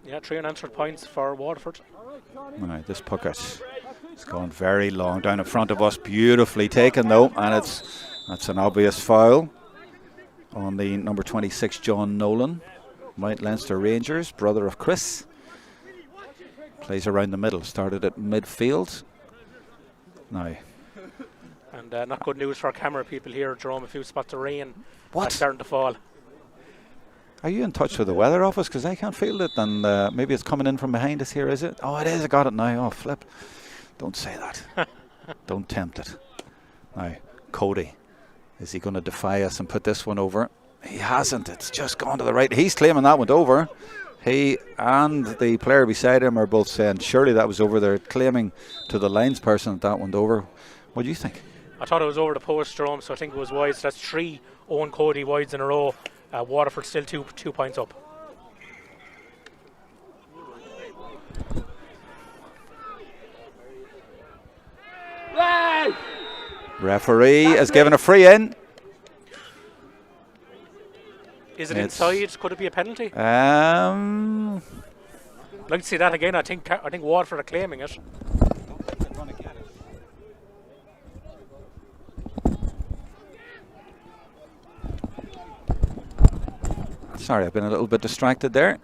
Yeah, 3 unanswered points for Waterford. Right, this puck has gone very long down in front of us. Beautifully taken though, and that's an obvious foul on the number 26 John Nolan, Mount Leinster Rangers, brother of Chris. Plays around the middle, started at midfield. Now, and not good news for our camera people here, Jerome. A few spots of rain. What? Starting to fall. Are you in touch with the weather office? Because I can't feel it, and maybe it's coming in from behind us here, is it? Oh, it is. I got it now. Oh, flip. Don't say that. Don't tempt it. Now, Cody, is he going to defy us and put this one over? He hasn't. It's just gone to the right. He's claiming that went over. He and the player beside him are both saying surely that was over. They're claiming to the lines person that went over. What do you think? I thought it was over the post, Jerome, so I think it was wide. So that's 3 Owen Cody wides in a row. Waterford still 2 points up. Referee has given a free in. Is it inside? Could it be a penalty? I'd like to see that again. I think Waterford are claiming it. Sorry, I've been a little bit distracted there.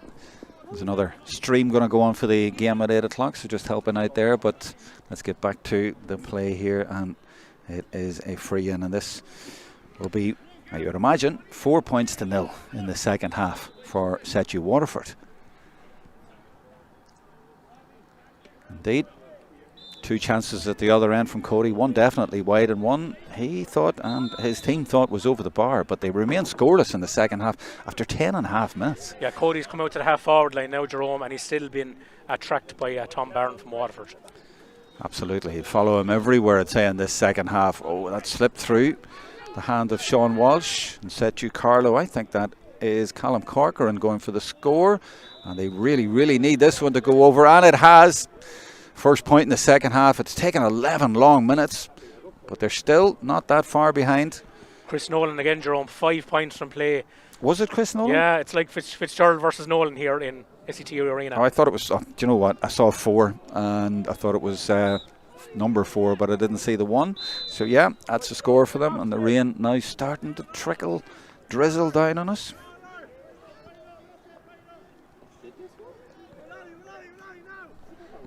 There's another stream going to go on for the game at 8 o'clock, so just helping out there. But let's get back to the play here, and it is a free in, and this will be, I would imagine, 4 points to 0 in the second half for SETU Waterford. Indeed, 2 chances at the other end from Cody, one definitely wide and one he thought and his team thought was over the bar, but they remain scoreless in the second half after 10.5 minutes. Yeah, Cody's come out to the half forward line now, Jerome, and he's still been tracked by Tom Barron from Waterford. Absolutely, he'd follow him everywhere, I'd say, in this second half. Oh, that slipped through the hand of Sean Walsh and SETU Carlow. I think that is Callum Corcoran going for the score, and they really, really need this one to go over, and it has. First point in the second half. It's taken 11 long minutes, but they're still not that far behind. Chris Nolan again, Jerome, 5 points from play. Was it Chris Nolan? Yeah, it's like Fitzgerald versus Nolan here in SETU Arena. Oh, I thought it was, do you know what? I saw 4 and I thought it was number 4, but I didn't see the 1. So yeah, that's the score for them, and the rain now starting to drizzle down on us.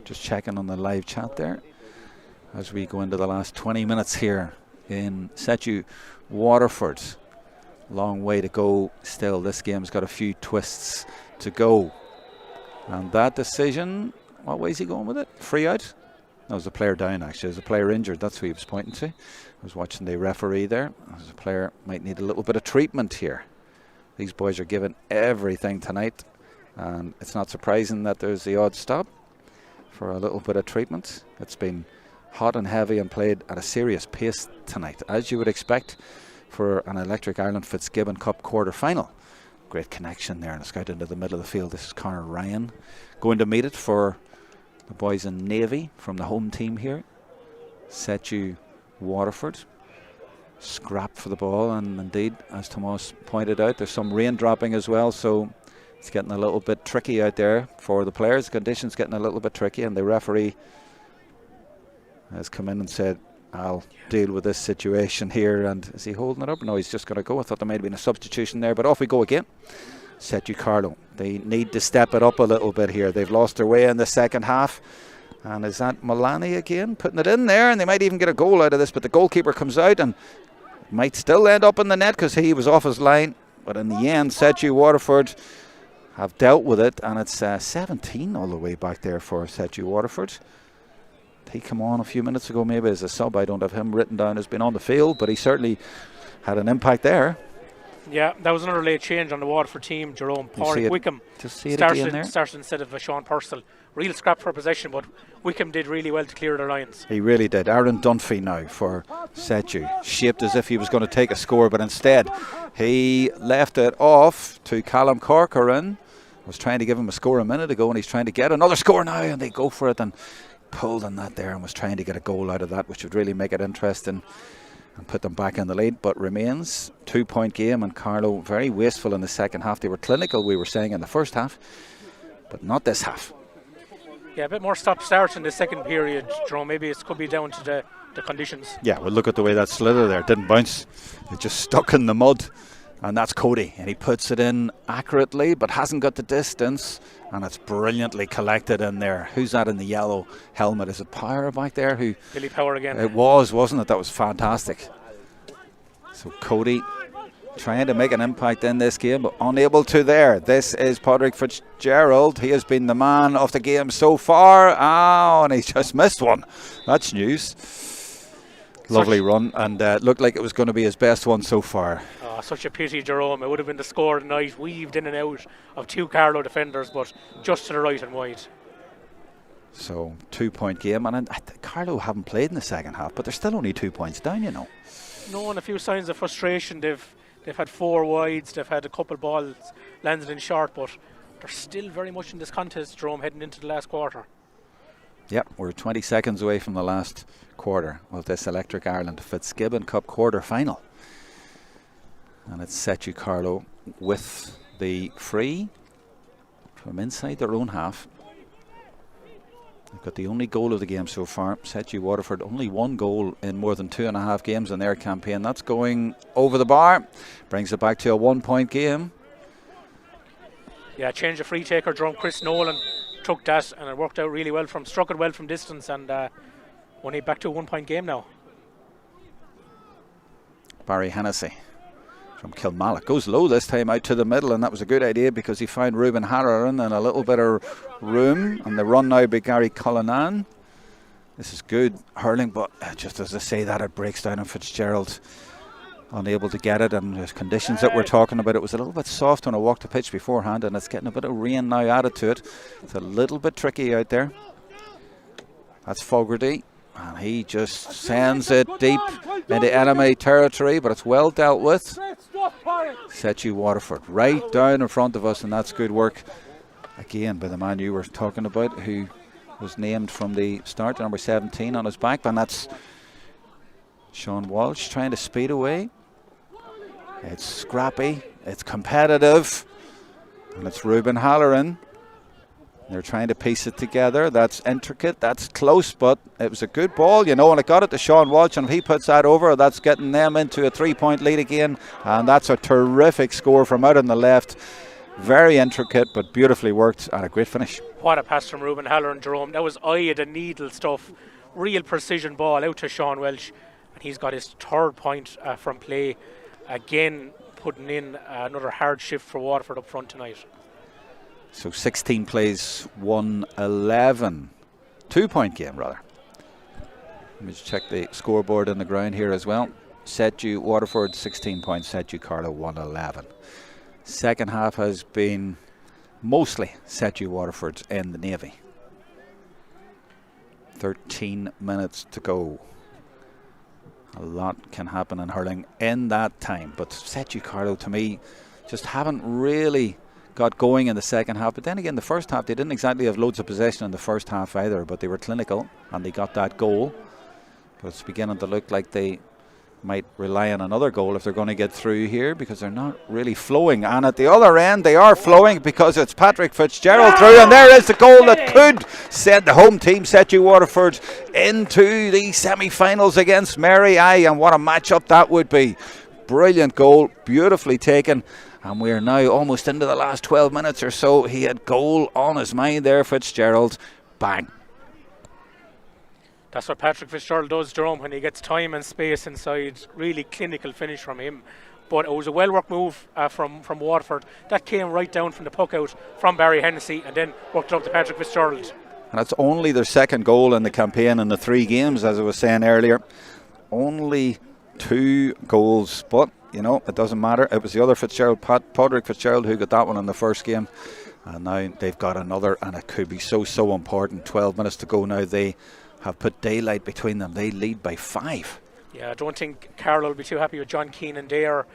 Just checking on the live chat there as we go into the last 20 minutes here in SETU Waterford. Long way to go still. This game's got a few twists to go. And that decision, what way is he going with it? Free out? No, there's a player down actually. There's a player injured. That's who he was pointing to. I was watching the referee there. There's a player might need a little bit of treatment here. These boys are giving everything tonight, and it's not surprising that there's the odd stop for a little bit of treatment. It's been hot and heavy and played at a serious pace tonight, as you would expect for an Electric Ireland Fitzgibbon Cup quarter final. Great connection there, and it's got into the middle of the field. This is Conor Ryan going to meet it for the boys in navy from the home team here. SETU Waterford. Scrap for the ball, and indeed, as Tomas pointed out, there's some rain dropping as well, so it's getting a little bit tricky out there for the players. The conditions getting a little bit tricky, and the referee has come in and said, I'll deal with this situation here. And is he holding it up? No, he's just going to go. I thought there might have been a substitution there, but off we go again. SETU Carlow, they need to step it up a little bit here. They've lost their way in the second half. And is that Milani again putting it in there? And they might even get a goal out of this, but the goalkeeper comes out and might still end up in the net because he was off his line. But in the end, SETU Waterford have dealt with it, and it's 17 all the way back there for SETU Waterford. He came on a few minutes ago maybe as a sub. I don't have him written down as being on the field, but he certainly had an impact there. Yeah, that was another late change on the Waterford team, Jerome. Pádraig Wickham started instead of Sean Purcell. Real scrap for possession, but Wickham did really well to clear their lines. He really did. Aaron Dunphy now for SETU. Shaped as if he was going to take a score, but instead he left it off to Callum Corcoran. Was trying to give him a score a minute ago, and he's trying to get another score now, and they go for it, and pulled on that there and was trying to get a goal out of that, which would really make it interesting and put them back in the lead, but remains 2-point game, and Carlow very wasteful in the second half. They were clinical, we were saying, in the first half, but not this half. Yeah, a bit more stop-start in the second period, Jerome. Maybe it could be down to the conditions. Yeah, well, look at the way that slither there. It didn't bounce. It just stuck in the mud. And that's Cody. And he puts it in accurately, but hasn't got the distance. And it's brilliantly collected in there. Who's that in the yellow helmet? Is it Power back there? Billy Power again. It was, wasn't it? That was fantastic. So Cody trying to make an impact in this game, but unable to there. This is Padraig Fitzgerald. He has been the man of the game so far. Oh, and he just missed one. That's news. Lovely run, and looked like it was going to be his best one so far. Oh, such a pity, Jerome. It would have been the score of the night, weaved in and out of two Carlow defenders, but just to the right and wide. So 2-point game, and Carlow haven't played in the second half, but they're still only 2 points down, you know. No, and a few signs of frustration. They've had 4 wides, they've had a couple balls landed in short, but they're still very much in this contest, Jerome, heading into the last quarter. Yep, we're 20 seconds away from the last quarter of this Electric Ireland Fitzgibbon Cup quarter final. And it's SETU Carlow with the free from inside their own half. They've got the only goal of the game so far. SETU Waterford only 1 goal in more than 2.5 games in their campaign. That's going over the bar. Brings it back to a 1-point game. Yeah, change of free taker, Jerome. Chris Nolan took that and it worked out really well struck it well from distance, and only back to a 1-point game now. Barry Hennessy from Kilmallock goes low this time out to the middle, and that was a good idea because he found Ruben Harron in a little bit of room, and the run now by Gary Cullinan. This is good hurling, but just as I say that, it breaks down on Fitzgerald, unable to get it, and the conditions that we're talking about, it was a little bit soft when I walked the pitch beforehand, and it's getting a bit of rain now added to it. It's a little bit tricky out there. That's Fogarty, and he just sends it deep into enemy territory, but it's well dealt with. SETU Waterford right down in front of us, and that's good work again by the man you were talking about, who was named from the start, number 17 on his back, and that's Sean Walsh trying to speed away. It's scrappy, it's competitive, and it's Ruben Halloran. They're trying to piece it together. That's intricate, that's close, but it was a good ball, you know, and it got it to Sean Walsh, and if he puts that over, that's getting them into a 3-point lead again, and that's a terrific score from out on the left. Very intricate, but beautifully worked, and a great finish. What a pass from Ruben Halloran, Jerome. That was eye of the needle stuff. Real precision ball out to Sean Welsh, and he's got his 3rd point from play. Again, putting in another hard shift for Waterford up front tonight. So 16 plays, 1-11. 2-point game, rather. Let me just check the scoreboard on the ground here as well. SETU Waterford 16 points, SETU Carlow 1-11. Second half has been mostly SETU Waterford in the Navy. 13 minutes to go. A lot can happen in hurling in that time, but SETU Carlow, to me, just haven't really got going in the second half. But then again, the first half, they didn't exactly have loads of possession in the first half either, but they were clinical and they got that goal. But it's beginning to look like they might rely on another goal if they're going to get through here, because they're not really flowing. And at the other end, they are flowing, because it's Patrick Fitzgerald through, and there is the goal that could send the home team, SETU Waterford, into the semi-finals against Mary. Aye, and what a matchup that would be. Brilliant goal, beautifully taken. And we're now almost into the last 12 minutes or so. He had goal on his mind there, Fitzgerald. Bang. That's what Patrick Fitzgerald does, Jerome, when he gets time and space inside. Really clinical finish from him. But it was a well-worked move from Waterford. That came right down from the puck out from Barry Hennessy, and then worked it up to Patrick Fitzgerald. And that's only their 2nd goal in the campaign in the 3 games, as I was saying earlier. Only 2 goals, but you know, it doesn't matter. It was the other Fitzgerald, Padraig Fitzgerald, who got that one in the first game, and now they've got another, and it could be so important. 12 minutes to go now. They have put daylight between them. They lead by 5. Yeah, I don't think Carlow will be too happy with John Keenan there.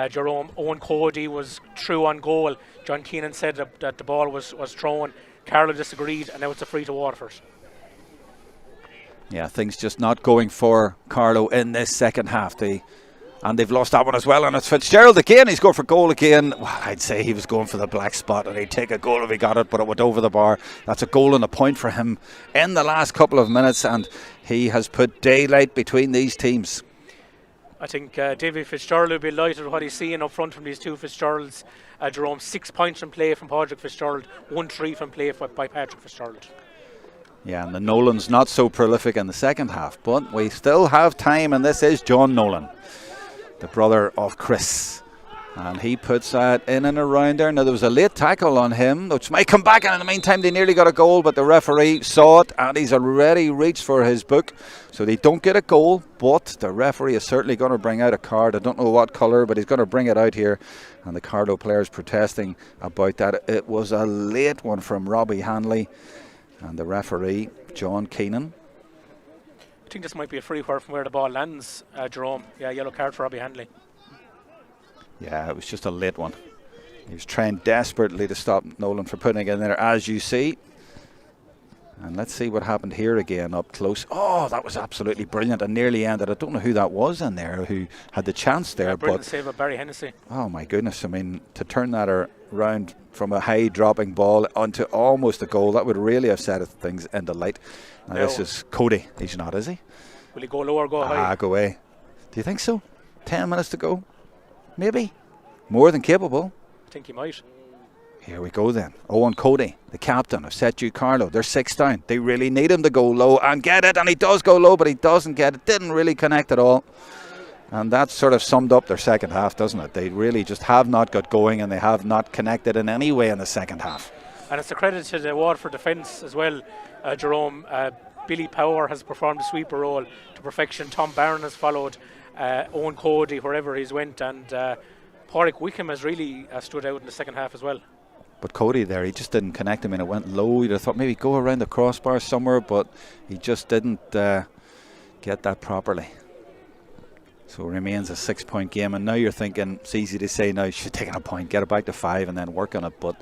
Jerome, Owen Cody was true on goal. John Keenan said that the ball was thrown. Carlow disagreed, and now it's a free to Waterford. Yeah, things just not going for Carlow in this second half. And they've lost that one as well. And it's Fitzgerald again. He's going for goal again. Well, I'd say he was going for the black spot and he'd take a goal if he got it, but it went over the bar. That's a goal and a point for him in the last couple of minutes, and he has put daylight between these teams. I think David Fitzgerald will be delighted with what he's seeing up front from these two Fitzgeralds. Jerome, 6 points from play from Padraig Fitzgerald, 1-3 from play by Patrick Fitzgerald. Yeah, and the Nolan's not so prolific in the second half, but we still have time, and this is John Nolan, the brother of Chris. And he puts that in and around there. Now, there was a late tackle on him, which might come back, and in the meantime, they nearly got a goal, but the referee saw it, and he's already reached for his book. So they don't get a goal, but the referee is certainly going to bring out a card. I don't know what colour, but he's going to bring it out here. And the Carlow players protesting about that. It was a late one from Robbie Hanley. And the referee, John Keenan. I think this might be a free where from where the ball lands, Jerome. Yeah, yellow card for Robbie Hanley. Yeah, it was just a late one. He was trying desperately to stop Nolan from putting it in there, as you see. And let's see what happened here again, up close. Oh, that was absolutely brilliant and nearly ended. I don't know who that was in there who had the chance there. Yeah, brilliant save of Barry Hennessy. Oh, my goodness. I mean, to turn that around from a high dropping ball onto almost a goal, that would really have set things into light. Now, this is Cody. He's not, is he? Will he go low or go high? Go away. Do you think so? 10 minutes to go? Maybe. More than capable. I think he might. Here we go then. Owen Cody, the captain of SETU Carlow. They're 6 down. They really need him to go low and get it. And he does go low, but he doesn't get it. Didn't really connect at all. And that sort of summed up their second half, doesn't it? They really just have not got going, and they have not connected in any way in the second half. And it's a credit to the Waterford defence as well, Jerome. Billy Power has performed the sweeper role to perfection. Tom Barron has followed. Owen Cody wherever he's went, and Pádraig Wickham has really stood out in the second half as well. But Cody there, he just didn't connect him, and it went low. You'd have thought maybe go around the crossbar somewhere, but he just didn't get that properly. So it remains a 6-point game, and now you're thinking it's easy to say now you should take a point, get it back to 5 and then work on it, but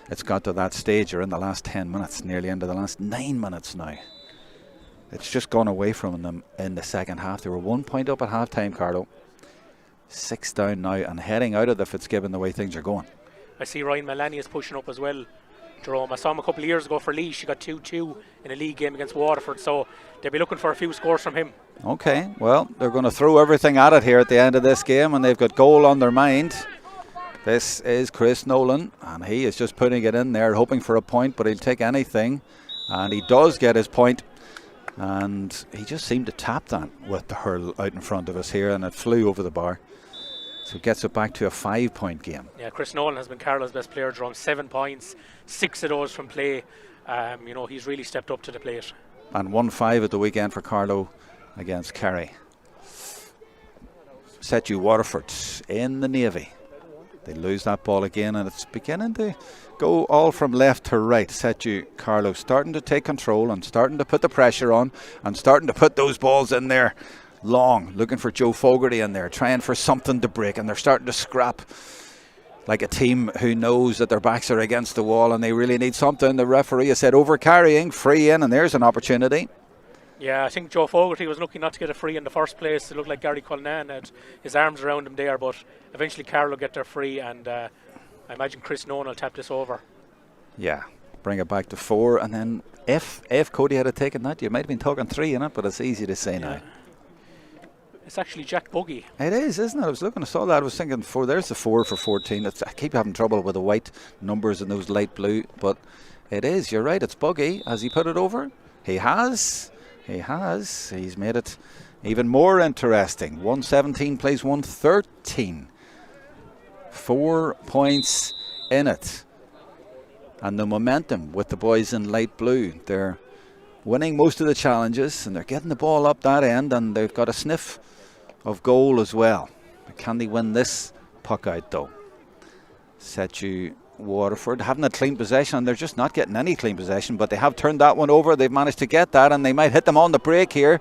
it's got to that stage. You're in the last 10 minutes, nearly into the last 9 minutes now. It's just gone away from them in the second half. They were 1 point up at half time, Carlow. 6 down now and heading out of the Fitzgibbon the way things are going. I see Ryan Malani is pushing up as well, Jerome. I saw him a couple of years ago for Laois. He got 2-2 in a league game against Waterford, so they'll be looking for a few scores from him. Okay, well, they're going to throw everything at it here at the end of this game, and they've got goal on their mind. This is Chris Nolan, and he is just putting it in there, hoping for a point, but he'll take anything. And he does get his point, and he just seemed to tap that with the hurl out in front of us here, and it flew over the bar. So gets it back to a 5-point game. Yeah, Chris Nolan has been Carlow's best player, Jerome. 7 points, 6 of those from play. He's really stepped up to the plate. And 1-5 at the weekend for Carlow against Kerry. SETU Waterford in the Navy. They lose that ball again, and it's beginning to go all from left to right. SETU Carlow starting to take control and starting to put the pressure on and starting to put those balls in there long, looking for Joe Fogarty in there, trying for something to break, and they're starting to scrap like a team who knows that their backs are against the wall and they really need something. The referee has said over carrying, free in, and there's an opportunity. Yeah, I think Joe Fogarty was lucky not to get a free in the first place. It looked like Gary Cullinan had his arms around him there, but eventually Carlow will get their free, and I imagine Chris Nolan will tap this over. Yeah, bring it back to 4, and then if Cody had taken that, you might have been talking 3 in it, but it's easy to say now. It's actually Jack Buggy. It is, isn't it? I was looking, I saw that. I was thinking, there's the 4 for 14. I keep having trouble with the white numbers and those light blue, but it is. You're right. It's Buggy. Has he put it over? He has. He has. He's made it even more interesting. 117 plays 113. 4 points in it. And the momentum with the boys in light blue. They're winning most of the challenges, and they're getting the ball up that end, and they've got a sniff of goal as well. Can they win this puck out though? SETU Waterford haven't had clean possession, and they're just not getting any clean possession, but they have turned that one over. They've managed to get that, and they might hit them on the break here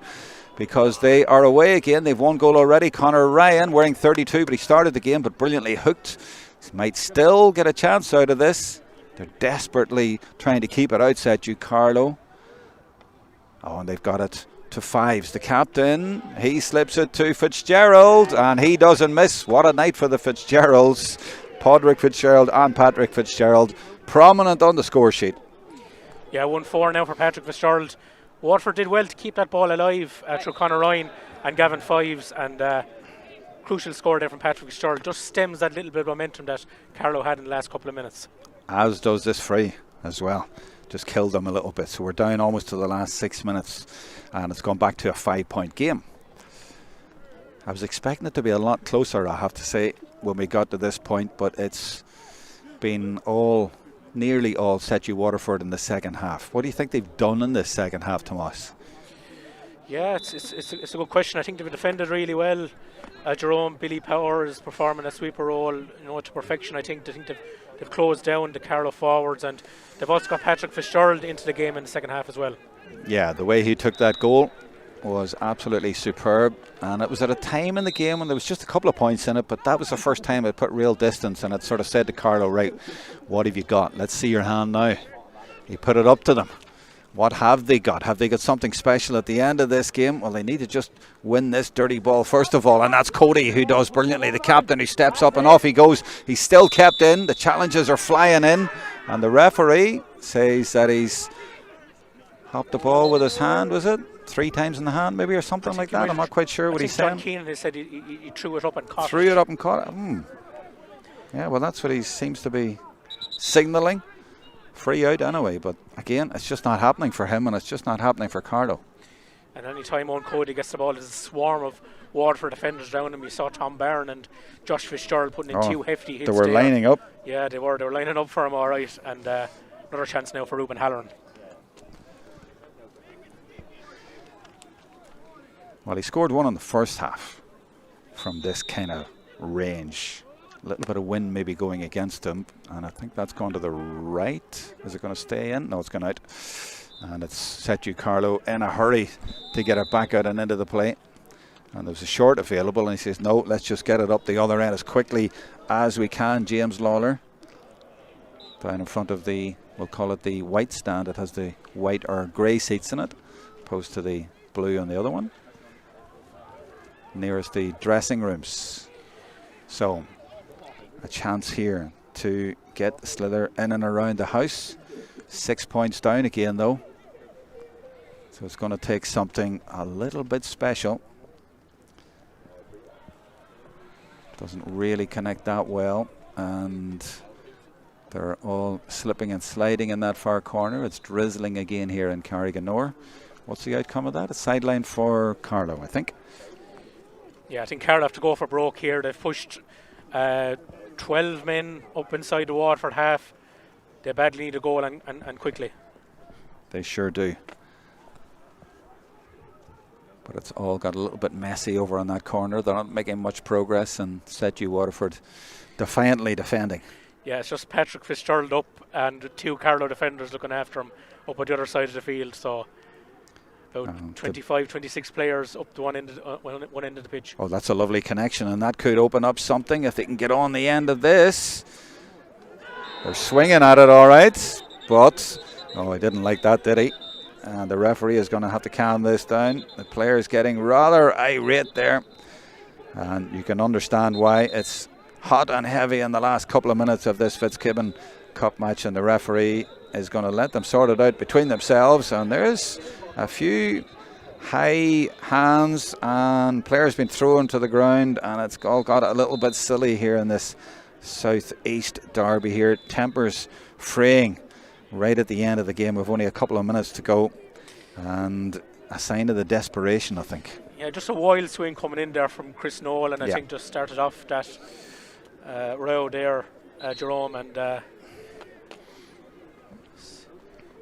because they are away again. They've one goal already. Conor Ryan wearing 32, but he started the game but brilliantly hooked. He might still get a chance out of this. They're desperately trying to keep it out, SETU Carlow. Oh, and they've got it to fives. The captain, he slips it to Fitzgerald, and he doesn't miss. What a night for the Fitzgeralds. Podrick Fitzgerald and Patrick Fitzgerald, prominent on the score sheet. Yeah, 1-4 now for Patrick Fitzgerald. Waterford did well to keep that ball alive through Conor Ryan and Gavin Fives, and crucial score there from Patrick Fitzgerald just stems that little bit of momentum that Carlow had in the last couple of minutes. As does this free as well. Just killed them a little bit. So we're down almost to the last 6 minutes, and it's gone back to a 5-point game. I was expecting it to be a lot closer, I have to say, when we got to this point, but it's been nearly all SETU Waterford in the second half. What do you think they've done in this second half, Tomas? Yeah, it's a good question. I think they've defended really well. Jerome, Billy Power is performing a sweeper role, to perfection. I think they've closed down the Carlow forwards, and they've also got Patrick Fitzgerald into the game in the second half as well. Yeah, the way he took that goal was absolutely superb, and it was at a time in the game when there was just a couple of points in it, but that was the first time it put real distance, and it sort of said to Carlow, right, what have you got? Let's see your hand now. He put it up to them. What have they got? Have they got something special at the end of this game? Well, they need to just win this dirty ball first of all, and that's Cody who does brilliantly. The captain, who steps up and off he goes. He's still kept in. The challenges are flying in, and the referee says that he's hopped the ball with his hand, was it? 3 times in the hand maybe, or something like that. I'm not quite sure what he's saying. John Keenan said he threw it up and caught it. Threw it up and caught it. Yeah, well, that's what he seems to be signalling. Free out anyway, but again, it's just not happening for him, and it's just not happening for Carlow. And any time Owen Cody gets the ball, there's a swarm of Waterford defenders around him. We saw Tom Byrne and Josh Fitzgerald putting in 2 hefty hits. They were lining up. Yeah, they were lining up for him, all right. And another chance now for Ruben Halloran. Well, he scored one in the first half from this kind of range. A little bit of wind maybe going against him, and I think that's gone to the right. Is it going to stay in? No, it's gone out. And it's SETU Carlow in a hurry to get it back out and into the play. And there's a short available, and he says, no, let's just get it up the other end as quickly as we can. James Lawler down in front of the, we'll call it the white stand. It has the white or grey seats in it, opposed to the blue on the other one. Nearest the dressing rooms. So a chance here to get the slither in and around the house. 6 points down again though, so it's going to take something a little bit special. Doesn't really connect that well, and they're all slipping and sliding in that far corner. It's drizzling again here in Carriganore. What's the outcome of that? A sideline for Carlow, I think. Yeah, I think Carlow have to go for broke here. They've pushed 12 men up inside the Waterford half. They badly need a goal, and quickly. They sure do. But it's all got a little bit messy over on that corner. They're not making much progress, and SETU Waterford defiantly defending. Yeah, it's just Patrick Fitzgerald up and 2 Carlow defenders looking after him up at the other side of the field. So about 25, 26 players up to one end of the pitch. Oh, that's a lovely connection, and that could open up something if they can get on the end of this. They're swinging at it all right, but he didn't like that, did he? And the referee is going to have to calm this down. The player is getting rather irate there, and you can understand why. It's hot and heavy in the last couple of minutes of this Fitzgibbon Cup match, and the referee is going to let them sort it out between themselves. And there's a few high hands, and players been thrown to the ground, and it's all got a little bit silly here in this southeast derby here. Tempers fraying right at the end of the game with only a couple of minutes to go, and a sign of the desperation, I think. Yeah, just a wild swing coming in there from Chris Noel, and I think just started off that row there, Jerome, and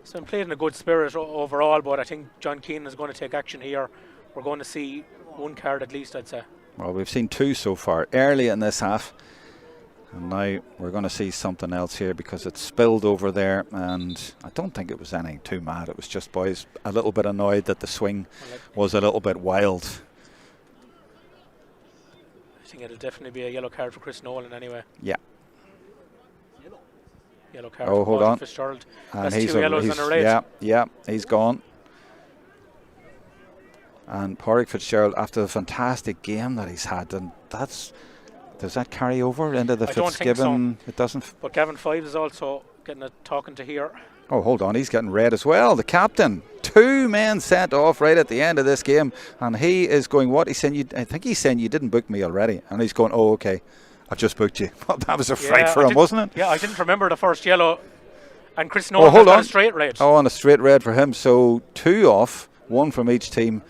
so I'm playing in a good spirit overall, but I think John Keenan is going to take action here. We're going to see 1 card at least, I'd say. Well, we've seen 2 so far early in this half, and now we're going to see something else here because it spilled over there, and I don't think it was anything too mad. It was just boys a little bit annoyed that the swing was a little bit wild. I think it'll definitely be a yellow card for Chris Nolan anyway. Yeah. Yellow card for hold on. Fitzgerald. And that's 2 yellows and a red. Yeah, he's gone. And Pádraig Fitzgerald, after the fantastic game that he's had, and does that carry over into the Fitzgibbon? So. It doesn't. But Gavin Fives is also getting a talking to here. Oh, hold on, he's getting red as well. The captain, 2 men sent off right at the end of this game, and he is going, what? He's saying, I think he's saying, you didn't book me already. And he's going, oh, okay, I've just booked you. Well, that was a fright for him, wasn't it? Yeah, I didn't remember the first yellow. And Chris Nolan got a straight red. Oh, and a straight red for him. So 2 off, 1 from each team.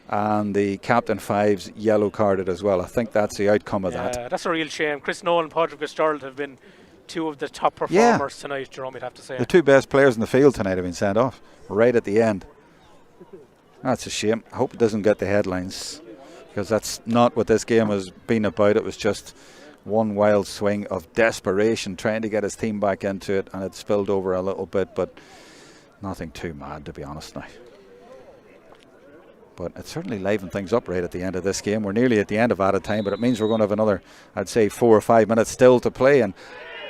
And the captain Fives yellow carded as well. I think that's the outcome of that. That's a real shame. Chris Nolan and Pádraig Fitzgerald have been 2 of the top performers tonight, Jerome, you'd have to say. The 2 best players in the field tonight have been sent off right at the end. That's a shame. I hope it doesn't get the headlines, because that's not what this game has been about. It was just one wild swing of desperation trying to get his team back into it, and it spilled over a little bit, but nothing too mad, to be honest now. But it certainly livened things up right at the end of this game. We're nearly at the end of added time, but it means we're going to have another, I'd say, 4 or 5 minutes still to play. And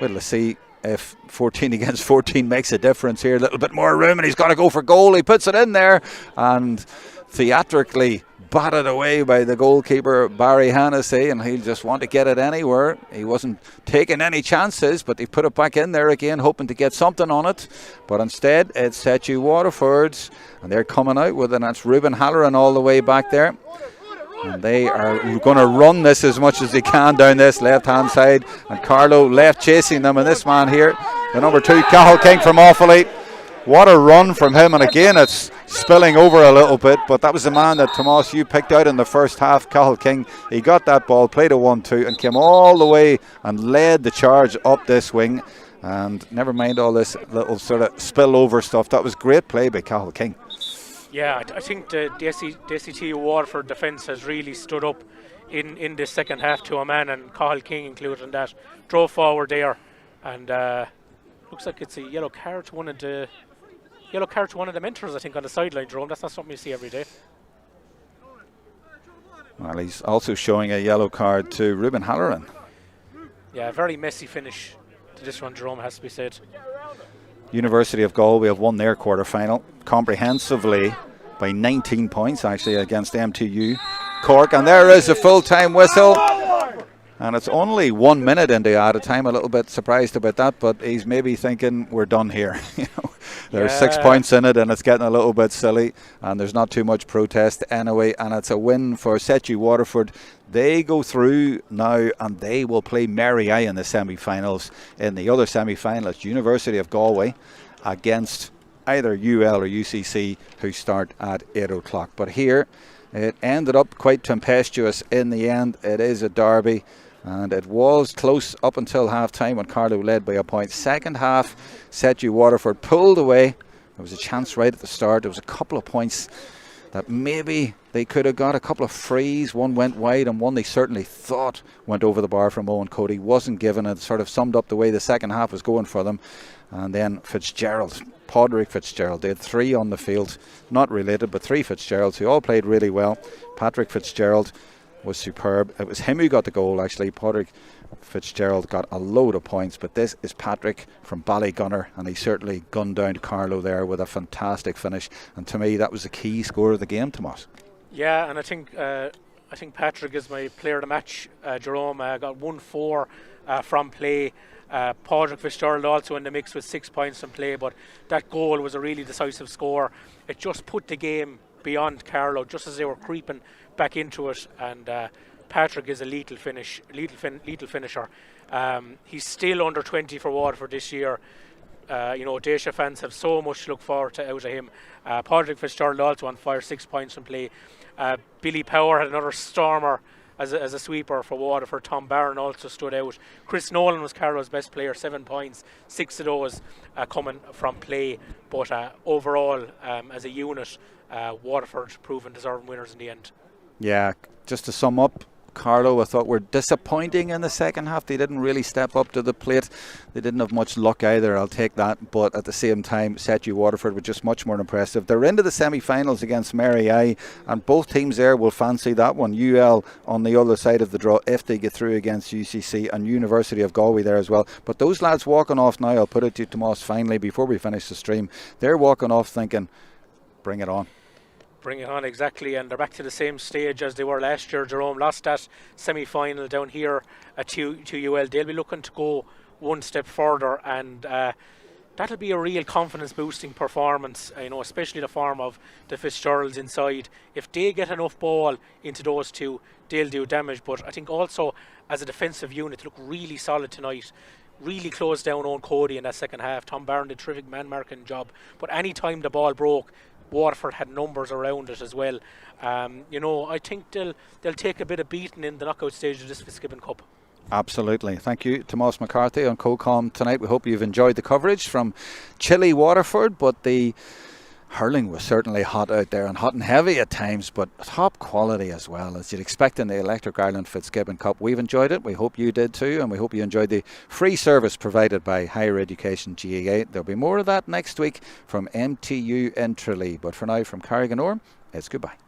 we'll see if 14 against 14 makes a difference here. A little bit more room, and he's got to go for goal. He puts it in there and theatrically batted away by the goalkeeper, Barry Hannessy, and he'll just want to get it anywhere. He wasn't taking any chances, but he put it back in there again, hoping to get something on it. But instead, it's SETU Waterford, and they're coming out with it, and that's Ruben Halloran all the way back there. And they are going to run this as much as they can down this left-hand side. And Carlow left chasing them, and this man here, the number 2, Cathal King from Offaly. What a run from him, and again it's spilling over a little bit, but that was the man that, Tomas, you picked out in the first half, Cathal King. He got that ball, played a 1-2 and came all the way and led the charge up this wing. And never mind all this little sort of spillover stuff. That was great play by Cathal King. Yeah, I think the SETU Waterford defence has really stood up in the second half to a man, and Cathal King included in that. Drove forward there, and looks like it's a yellow card to one of the mentors, I think, on the sideline, Jerome. That's not something you see every day. Well, he's also showing a yellow card to Ruben Halloran. Yeah, very messy finish to this one, Jerome, has to be said. University of Galway have won their quarter-final comprehensively by 19 points, actually, against MTU Cork. And there is a full-time whistle. And it's only 1 minute into added time. A little bit surprised about that, but he's maybe thinking we're done here. There's 6 points in it, and it's getting a little bit silly, and there's not too much protest anyway, and it's a win for SETU Waterford. They go through now, and they will play Mary I in the semi-finals. In the other semi-final, it's University of Galway against either UL or UCC, who start at 8 o'clock. But here, it ended up quite tempestuous in the end. It is a derby, and it was close up until half-time when Carlow led by a point. Second half, SETU Waterford pulled away. There was a chance right at the start. There was a couple of points that maybe they could have got, a couple of frees. One went wide, and one they certainly thought went over the bar from Owen Cody. Wasn't given. It sort of summed up the way the second half was going for them. And then Fitzgerald, Pádraig Fitzgerald, they had 3 on the field, not related, but 3 Fitzgeralds who all played really well. Pádraig Fitzgerald was superb. It was him who got the goal, actually. Pádraig Fitzgerald got a load of points, but this is Patrick from Ballygunner, and he certainly gunned down Carlow there with a fantastic finish. And to me, that was the key score of the game, Tomas. Yeah, and I think Patrick is my player of the match. Jerome got 1-4 from play. Pádraig Fitzgerald also in the mix with 6 points from play, but that goal was a really decisive score. It just put the game beyond Carlow just as they were creeping back into it, and Patrick is a lethal finisher. He's still under 20 for Waterford this year. Dacia fans have so much to look forward to out of him. Pádraig Fitzgerald also on fire, 6 points from play. Billy Power had another stormer as a sweeper for Waterford. Tom Barron also stood out. Chris Nolan was Carlow's best player, 7 points, 6 of those coming from play. But overall, as a unit, Waterford proven deserving winners in the end. Yeah, just to sum up, Carlow, I thought, were disappointing in the second half. They didn't really step up to the plate. They didn't have much luck either, I'll take that. But at the same time, SETU Waterford were just much more impressive. They're into the semi-finals against Mary I, and both teams there will fancy that one. UL on the other side of the draw if they get through against UCC, and University of Galway there as well. But those lads walking off now, I'll put it to you, Tomas, finally, before we finish the stream, they're walking off thinking, bring it on. Bring it on, exactly, and they're back to the same stage as they were last year. Jerome lost that semi-final down here to UL. They'll be looking to go one step further, and that'll be a real confidence-boosting performance, especially the form of the Fitzgeralds inside. If they get enough ball into those two, they'll do damage. But I think also, as a defensive unit, look really solid tonight. Really closed down on Cody in that second half. Tom Barron did a terrific man-marking job. But any time the ball broke, Waterford had numbers around it as well. I think they'll take a bit of beating in the knockout stage of this Fitzgibbon Cup. Absolutely. Thank you, Tomas McCarthy on CoCom tonight. We hope you've enjoyed the coverage from chilly Waterford, but the hurling was certainly hot out there, and hot and heavy at times, but top quality as well, as you'd expect in the Electric Ireland Fitzgibbon Cup. We've enjoyed it. We hope you did too, and we hope you enjoyed the free service provided by Higher Education GAA. There'll be more of that next week from MTU in Tralee. But for now, from Carriganore, it's goodbye.